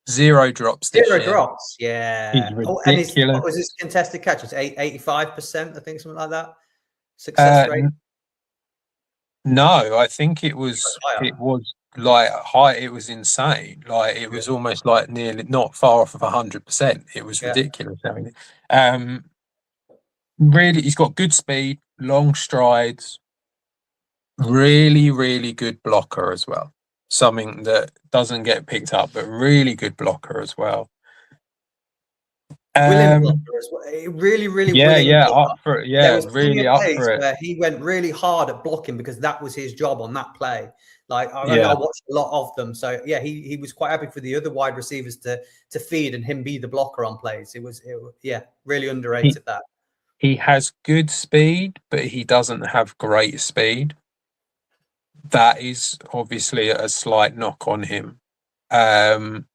[SPEAKER 3] 0 drops this year.
[SPEAKER 2] 0 drops, yeah.
[SPEAKER 3] And
[SPEAKER 2] what was his contested catch? It's 85%, I think, something like that. Success rate.
[SPEAKER 3] No, I think it was like high. It was insane. Like it was almost like nearly not far off of 100%. It was ridiculous. Really, he's got good speed, long strides, really, really good blocker as well. Something that doesn't get picked up, but really good blocker as well.
[SPEAKER 2] Willing blocker as well. Really, really
[SPEAKER 3] willing
[SPEAKER 2] blocker.
[SPEAKER 3] Up for it. Yeah, really up for it.
[SPEAKER 2] Where he went really hard at blocking because that was his job on that play. Like I watched a lot of them, so yeah, he was quite happy for the other wide receivers to feed and him be the blocker on plays. It was really underrated.
[SPEAKER 3] He has good speed, but he doesn't have great speed. That is obviously a slight knock on him. There's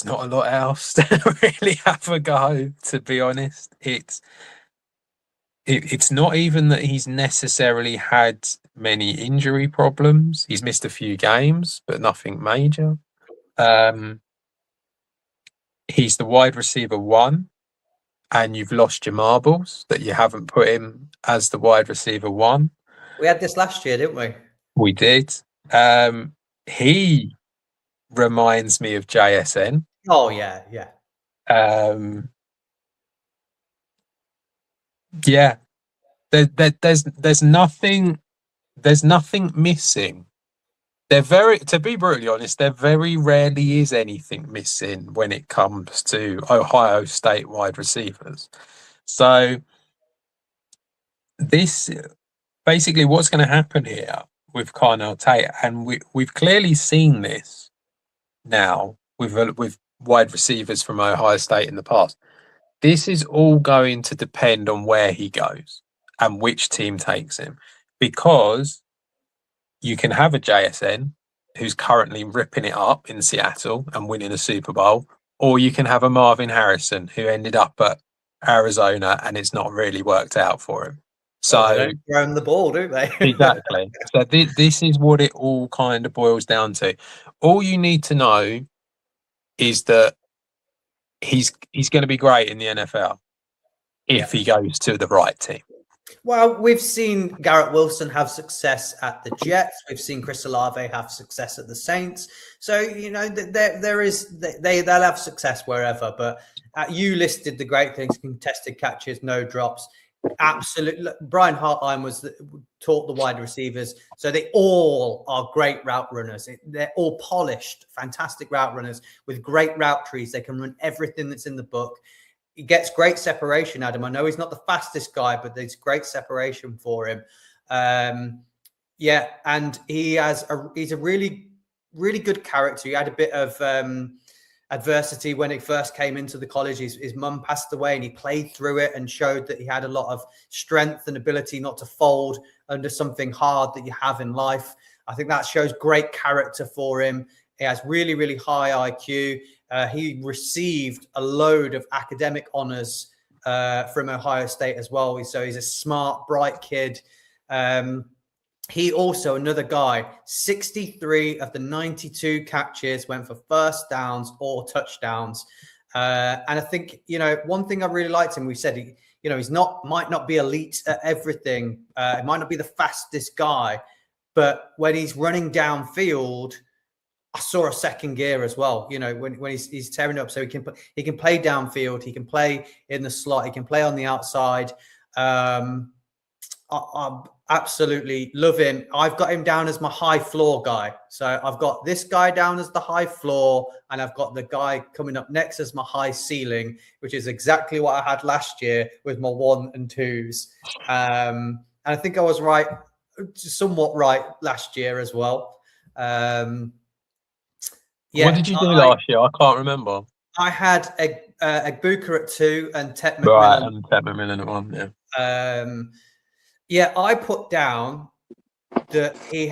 [SPEAKER 3] not a lot else to really have a go, to be honest. It's not even that he's necessarily had many injury problems. He's missed a few games, but nothing major. He's the wide receiver 1. And you've lost your marbles that you haven't put him as the wide receiver 1.
[SPEAKER 2] We had this last year, didn't we?
[SPEAKER 3] We did. He reminds me of JSN.
[SPEAKER 2] Oh yeah.
[SPEAKER 3] There's nothing missing. To be brutally honest, there very rarely is anything missing when it comes to Ohio State wide receivers. So this basically what's going to happen here with Carnell Tate, and we've clearly seen this now with wide receivers from Ohio State in the past. This is all going to depend on where he goes and which team takes him, because you can have a JSN who's currently ripping it up in Seattle and winning a Super Bowl, or you can have a Marvin Harrison who ended up at Arizona and it's not really worked out for him. So
[SPEAKER 2] they don't throw the ball, do they?
[SPEAKER 3] Exactly. So this is what it all kind of boils down to. All you need to know is that he's going to be great in the NFL if he goes to the right team.
[SPEAKER 2] Well, we've seen Garrett Wilson have success at the Jets. We've seen Chris Olave have success at the Saints. So, they'll have success wherever. But you listed the great things: contested catches, no drops. Absolutely. Brian Hartline taught the wide receivers. So they all are great route runners. They're all polished, fantastic route runners with great route trees. They can run everything that's in the book. He gets great separation, Adam. I know he's not the fastest guy, but there's great separation for him. And he's a really really good character. He had a bit of adversity when he first came into the college. His mum passed away, and he played through it and showed that he had a lot of strength and ability not to fold under something hard that you have in life. I think that shows great character for him. He has really, really high IQ. He received a load of academic honors from Ohio State as well. So he's a smart, bright kid. He also, another guy, 63 of the 92 catches went for first downs or touchdowns. And I think, one thing I really liked him, we said, he's might not be elite at everything. He might not be the fastest guy, but when he's running downfield, I saw a second gear as well. When he's tearing up, so he can play downfield, he can play in the slot, he can play on the outside. I absolutely love him. I've got him down as my high floor guy. So I've got this guy down as the high floor, and I've got the guy coming up next as my high ceiling, which is exactly what I had last year with my 1 and 2s. And I think I was right, somewhat right last year as well.
[SPEAKER 3] What did you do last year? I can't remember.
[SPEAKER 2] I had Egbuka at 2 and Tet McMillan.
[SPEAKER 3] Right, and Tet McMillan at 1,
[SPEAKER 2] yeah. I put down that he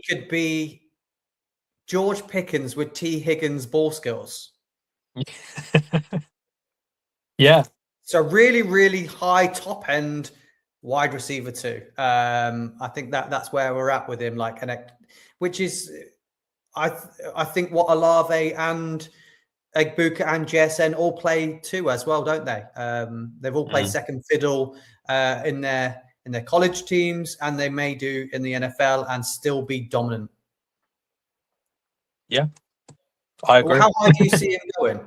[SPEAKER 2] could be George Pickens with T. Higgins ball skills.
[SPEAKER 3] Yeah.
[SPEAKER 2] So really, really high top end wide receiver 2. I think that's where we're at with him, which is I think what Olave and Egbuka and JSN all play too as well, don't they? They've all played second fiddle in their college teams, and they may do in the NFL and still be dominant.
[SPEAKER 3] Yeah, I agree.
[SPEAKER 2] Well, how high do you see him going?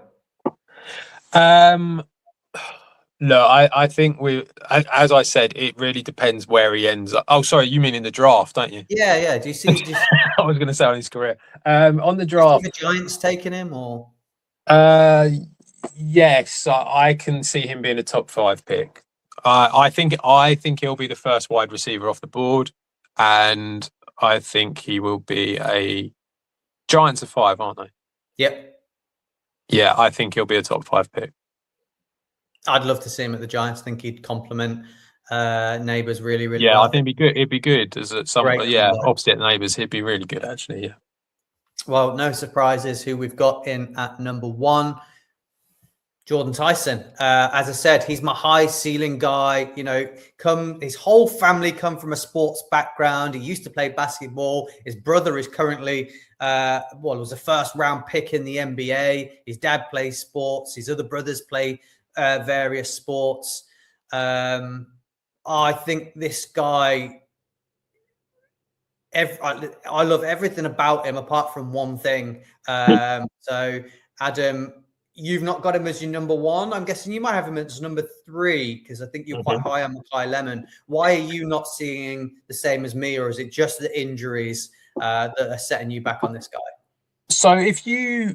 [SPEAKER 3] No, I think as I said, it really depends where he ends up. Oh, sorry, you mean in the draft, don't you?
[SPEAKER 2] Yeah. Do you see?
[SPEAKER 3] I was going to say on his career. On the draft,
[SPEAKER 2] the Giants taking him, or?
[SPEAKER 3] Yes, I can see him being a top 5 pick. I think he'll be the first wide receiver off the board, and I think he will be a Giants of 5, aren't they?
[SPEAKER 2] Yep.
[SPEAKER 3] Yeah, I think he'll be a top 5 pick.
[SPEAKER 2] I'd love to see him at the Giants. I think he'd complement Neighbors really, really
[SPEAKER 3] well.
[SPEAKER 2] Yeah,
[SPEAKER 3] I think it'd be good as opposite Neighbors. He'd be really good, actually. Yeah.
[SPEAKER 2] Well, no surprises who we've got in at number 1. Jordan Tyson. As I said, he's my high ceiling guy. His whole family come from a sports background. He used to play basketball. His brother is currently, was a first round pick in the NBA. His dad plays sports. His other brothers play various sports. I think this guy, I love everything about him apart from one thing. So, Adam, you've not got him as your number 1. I'm guessing you might have him as number 3 because I think you're quite high on Makai Lemon. Why are you not seeing the same as me, or is it just the injuries that are setting you back on this guy?
[SPEAKER 3] So if we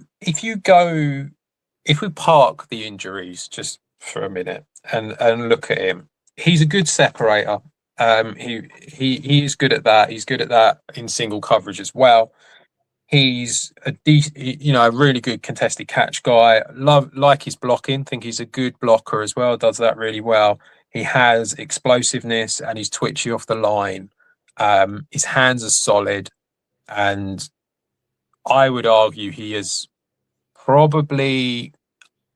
[SPEAKER 3] park the injuries just for a minute and look at him, he's a good separator. He is good at that. He's good at that in single coverage as well. He's a really good contested catch guy. Like his blocking. Think he's a good blocker as well. Does that really well. He has explosiveness and he's twitchy off the line. His hands are solid, and I would argue he's probably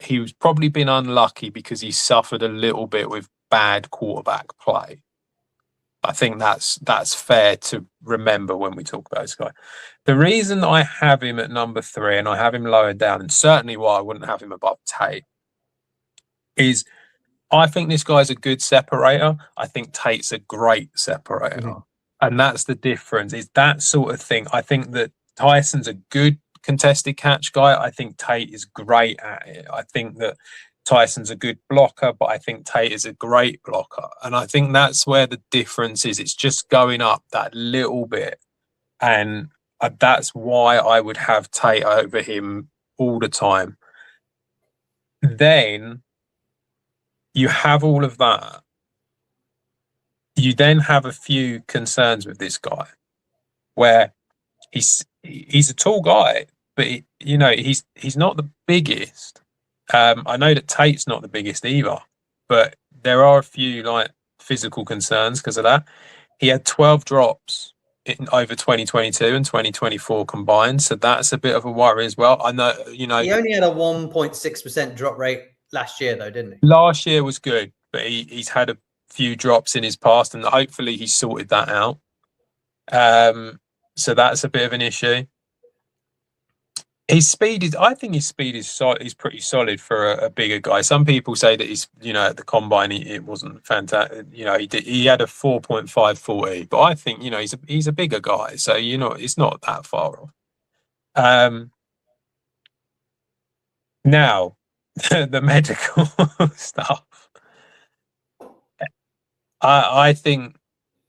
[SPEAKER 3] been unlucky because he suffered a little bit with bad quarterback play. I think that's fair to remember when we talk about this guy. The reason I have him at number 3 and I have him lower down, and certainly why I wouldn't have him above Tate, is I think this guy's a good separator. I think Tate's a great separator. And that's the difference, is that sort of thing. I think that Tyson's a good contested catch guy. I think Tate is great at it. I think that Tyson's a good blocker, but I think Tate is a great blocker. And I think that's where the difference is. It's just going up that little bit. And that's why I would have Tate over him all the time. Then you have all of that. You then have a few concerns with this guy, where he's a tall guy, but he's not the biggest. I know that Tate's not the biggest either, but there are a few like physical concerns because of that. He had 12 drops in over 2022 and 2024 combined, so that's a bit of a worry as well. I know,
[SPEAKER 2] he only had a 1.6% drop rate last year, though, didn't he?
[SPEAKER 3] Last year was good, but he's had a few drops in his past, and hopefully he sorted that out. So that's a bit of an issue. I think his speed is pretty solid for a bigger guy. Some people say that he's, at the combine, it wasn't fantastic. He had a 4.540, but I think, he's a bigger guy. So, it's not that far off. Now, the medical stuff. I think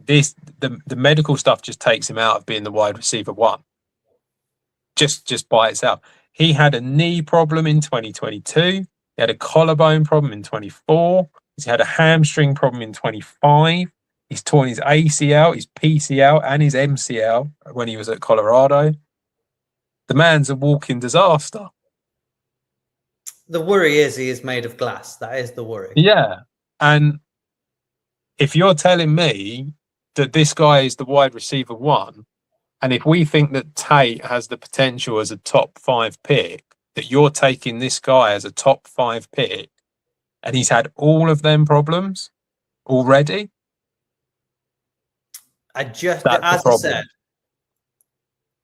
[SPEAKER 3] the medical stuff just takes him out of being the wide receiver one. Just by itself. He had a knee problem in 2022. He had a collarbone problem in 24. He's had a hamstring problem in 25. He's torn his ACL, his PCL, and his MCL when he was at Colorado. The man's a walking disaster.
[SPEAKER 2] The worry is he is made of glass. That is the worry.
[SPEAKER 3] Yeah. And if you're telling me that this guy is the wide receiver one, and if we think that Tate has the potential as a top 5 pick, that you're taking this guy as a top 5 pick, and he's had all of them problems already. As I said,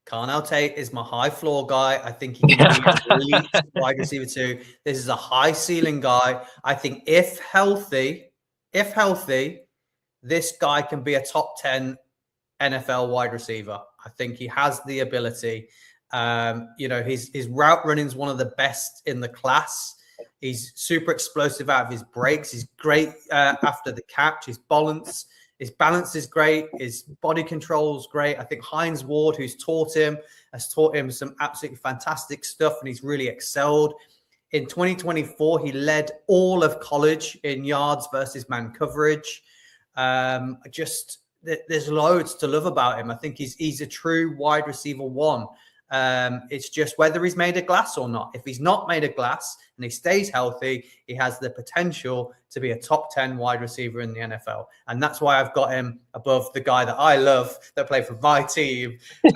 [SPEAKER 2] Carnell Tate is my high floor guy. I think he can be an elite wide receiver too. This is a high ceiling guy. I think if healthy, this guy can be a top 10 NFL wide receiver. I think he has the ability. His route running is one of the best in the class. He's super explosive out of his breaks. He's great after the catch. His balance is great. His body control is great. I think Hines Ward, who's has taught him some absolutely fantastic stuff, and he's really excelled. In 2024, he led all of college in yards versus man coverage. There's loads to love about him. I think he's a true wide receiver one. It's just whether he's made of glass or not. If he's not made of glass and he stays healthy, he has the potential to be a top 10 wide receiver in the NFL. And that's why I've got him above the guy that I love that played for my team, who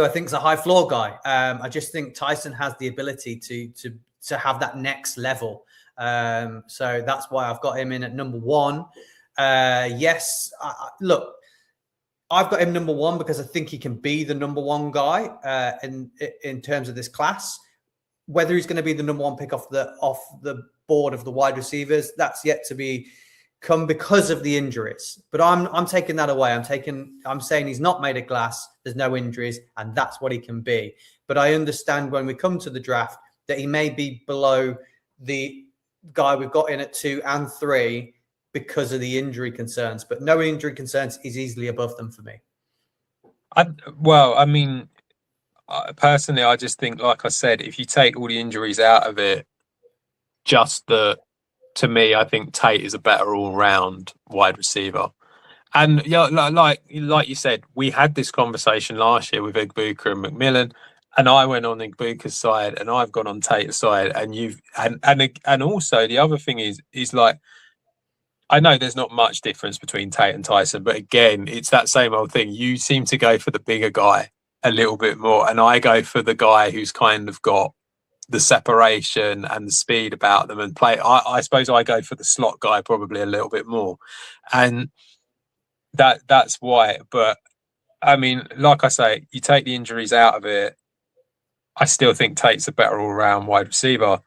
[SPEAKER 2] I think is a high floor guy. I just think Tyson has the ability to have that next level. So that's why I've got him in at number 1. Look, I've got him number 1 because I think he can be the number 1 guy in terms of this class. Whether he's going to be the number 1 pick off the board of the wide receivers, that's yet to come because of the injuries. But I'm taking that away. I'm saying he's not made of glass. There's no injuries, and that's what he can be. But I understand when we come to the draft that he may be below the guy we've got in at 2 and 3. Because of the injury concerns, but no injury concerns is easily above them for me.
[SPEAKER 3] Personally, I just think, like I said, if you take all the injuries out of it, to me, I think Tate is a better all-round wide receiver. And like you said, we had this conversation last year with Igbuka and McMillan, and I went on Igbuka's side, and I've gone on Tate's side, and also the other thing is like, I know there's not much difference between Tate and Tyson, but again, it's that same old thing. You seem to go for the bigger guy a little bit more, and I go for the guy who's kind of got the separation and the speed about them and play. I suppose I go for the slot guy probably a little bit more, and that's why. But I mean, like I say, you take the injuries out of it, I still think Tate's a better all-round wide receiver.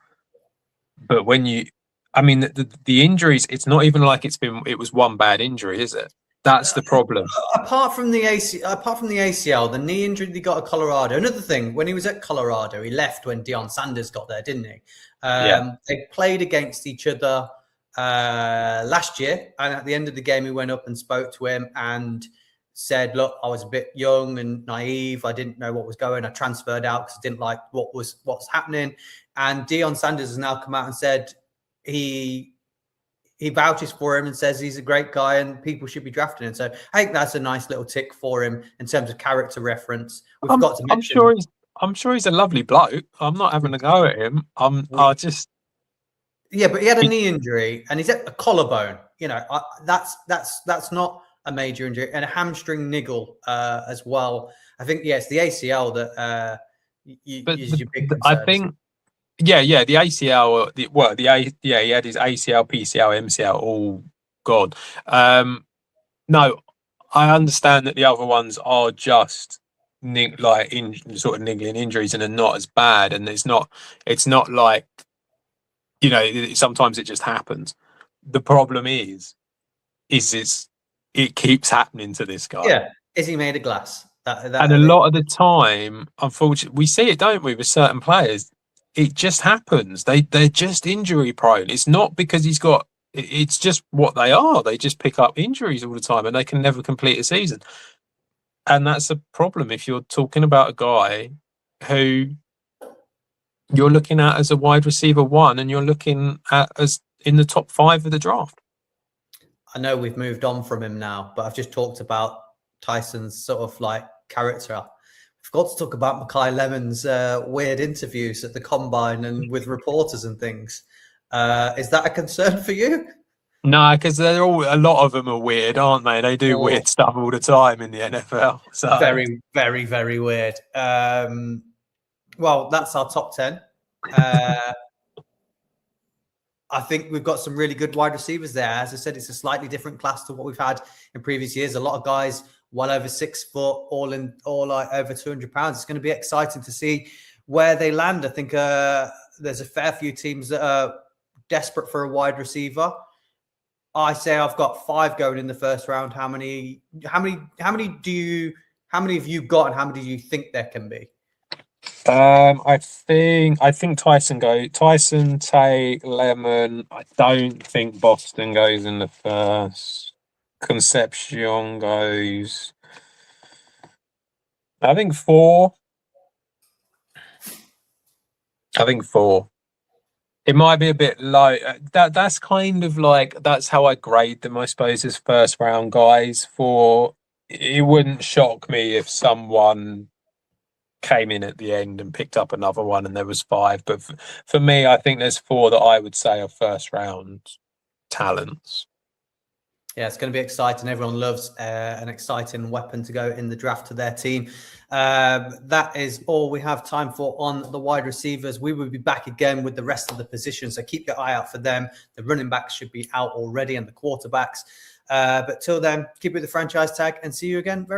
[SPEAKER 3] But the injuries, it's not even like it was one bad injury, is it? That's the problem.
[SPEAKER 2] Apart from the ACL, the knee injury he got at Colorado. Another thing, when he was at Colorado, he left when Deion Sanders got there, didn't he? They played against each other last year, and at the end of the game, he went up and spoke to him and said, "Look, I was a bit young and naive. I didn't know what was going. I transferred out because I didn't like what's happening." And Deion Sanders has now come out and said he he vouches for him and says he's a great guy and people should be drafting him. So I think that's a nice little tick for him in terms of character reference. We've got to mention.
[SPEAKER 3] I'm sure he's a lovely bloke. I'm not having a go at him.
[SPEAKER 2] Yeah, but he had a knee injury and he's at a collarbone. You know, that's not a major injury, and a hamstring niggle as well. I think it's the ACL that is your big concern.
[SPEAKER 3] I think, the ACL. He had his ACL, PCL, MCL all gone. No, I understand that the other ones are just sort of niggling injuries and are not as bad, and it's not like, you know, sometimes it just happens. The problem is it keeps happening to this guy.
[SPEAKER 2] Yeah, is he made of glass?
[SPEAKER 3] And a lot of the time, unfortunately, we see it, don't we, with certain players? It just happens. They're just injury prone. It's not because it's just what they are. They just pick up injuries all the time and they can never complete a season. And that's a problem if you're talking about a guy who you're looking at as a wide receiver 1 and you're looking at as in the top 5 of the draft.
[SPEAKER 2] I know we've moved on from him now, but I've just talked about Tyson's sort of like character. I forgot to talk about Makai Lemon's weird interviews at the combine and with reporters and things. Is that a concern for you?
[SPEAKER 3] No, because a lot of them are weird, aren't they? They do weird stuff all the time in the NFL. So
[SPEAKER 2] very, very, very weird. Well, that's our top 10. I think we've got some really good wide receivers there. As I said, it's a slightly different class to what we've had in previous years. A lot of guys well over 6 foot, all like over 200 pounds. It's going to be exciting to see where they land. I think there's a fair few teams that are desperate for a wide receiver. I say I've got 5 going in the first round. How many have you got, and how many do you think there can be?
[SPEAKER 3] I think Tyson, Tate, Lemon. I don't think Boston goes in the first. Concepcion goes, I think 4. It might be a bit low. That's kind of like, that's how I grade them, I suppose, as first round guys. It wouldn't shock me if someone came in at the end and picked up another one and there was 5. But for me, I think there's 4 that I would say are first round talents.
[SPEAKER 2] Yeah, it's going to be exciting. Everyone loves an exciting weapon to go in the draft to their team. That is all we have time for on the wide receivers. We will be back again with the rest of the positions, so keep your eye out for them. The running backs should be out already and the quarterbacks. But till then, keep it with the franchise tag and see you again very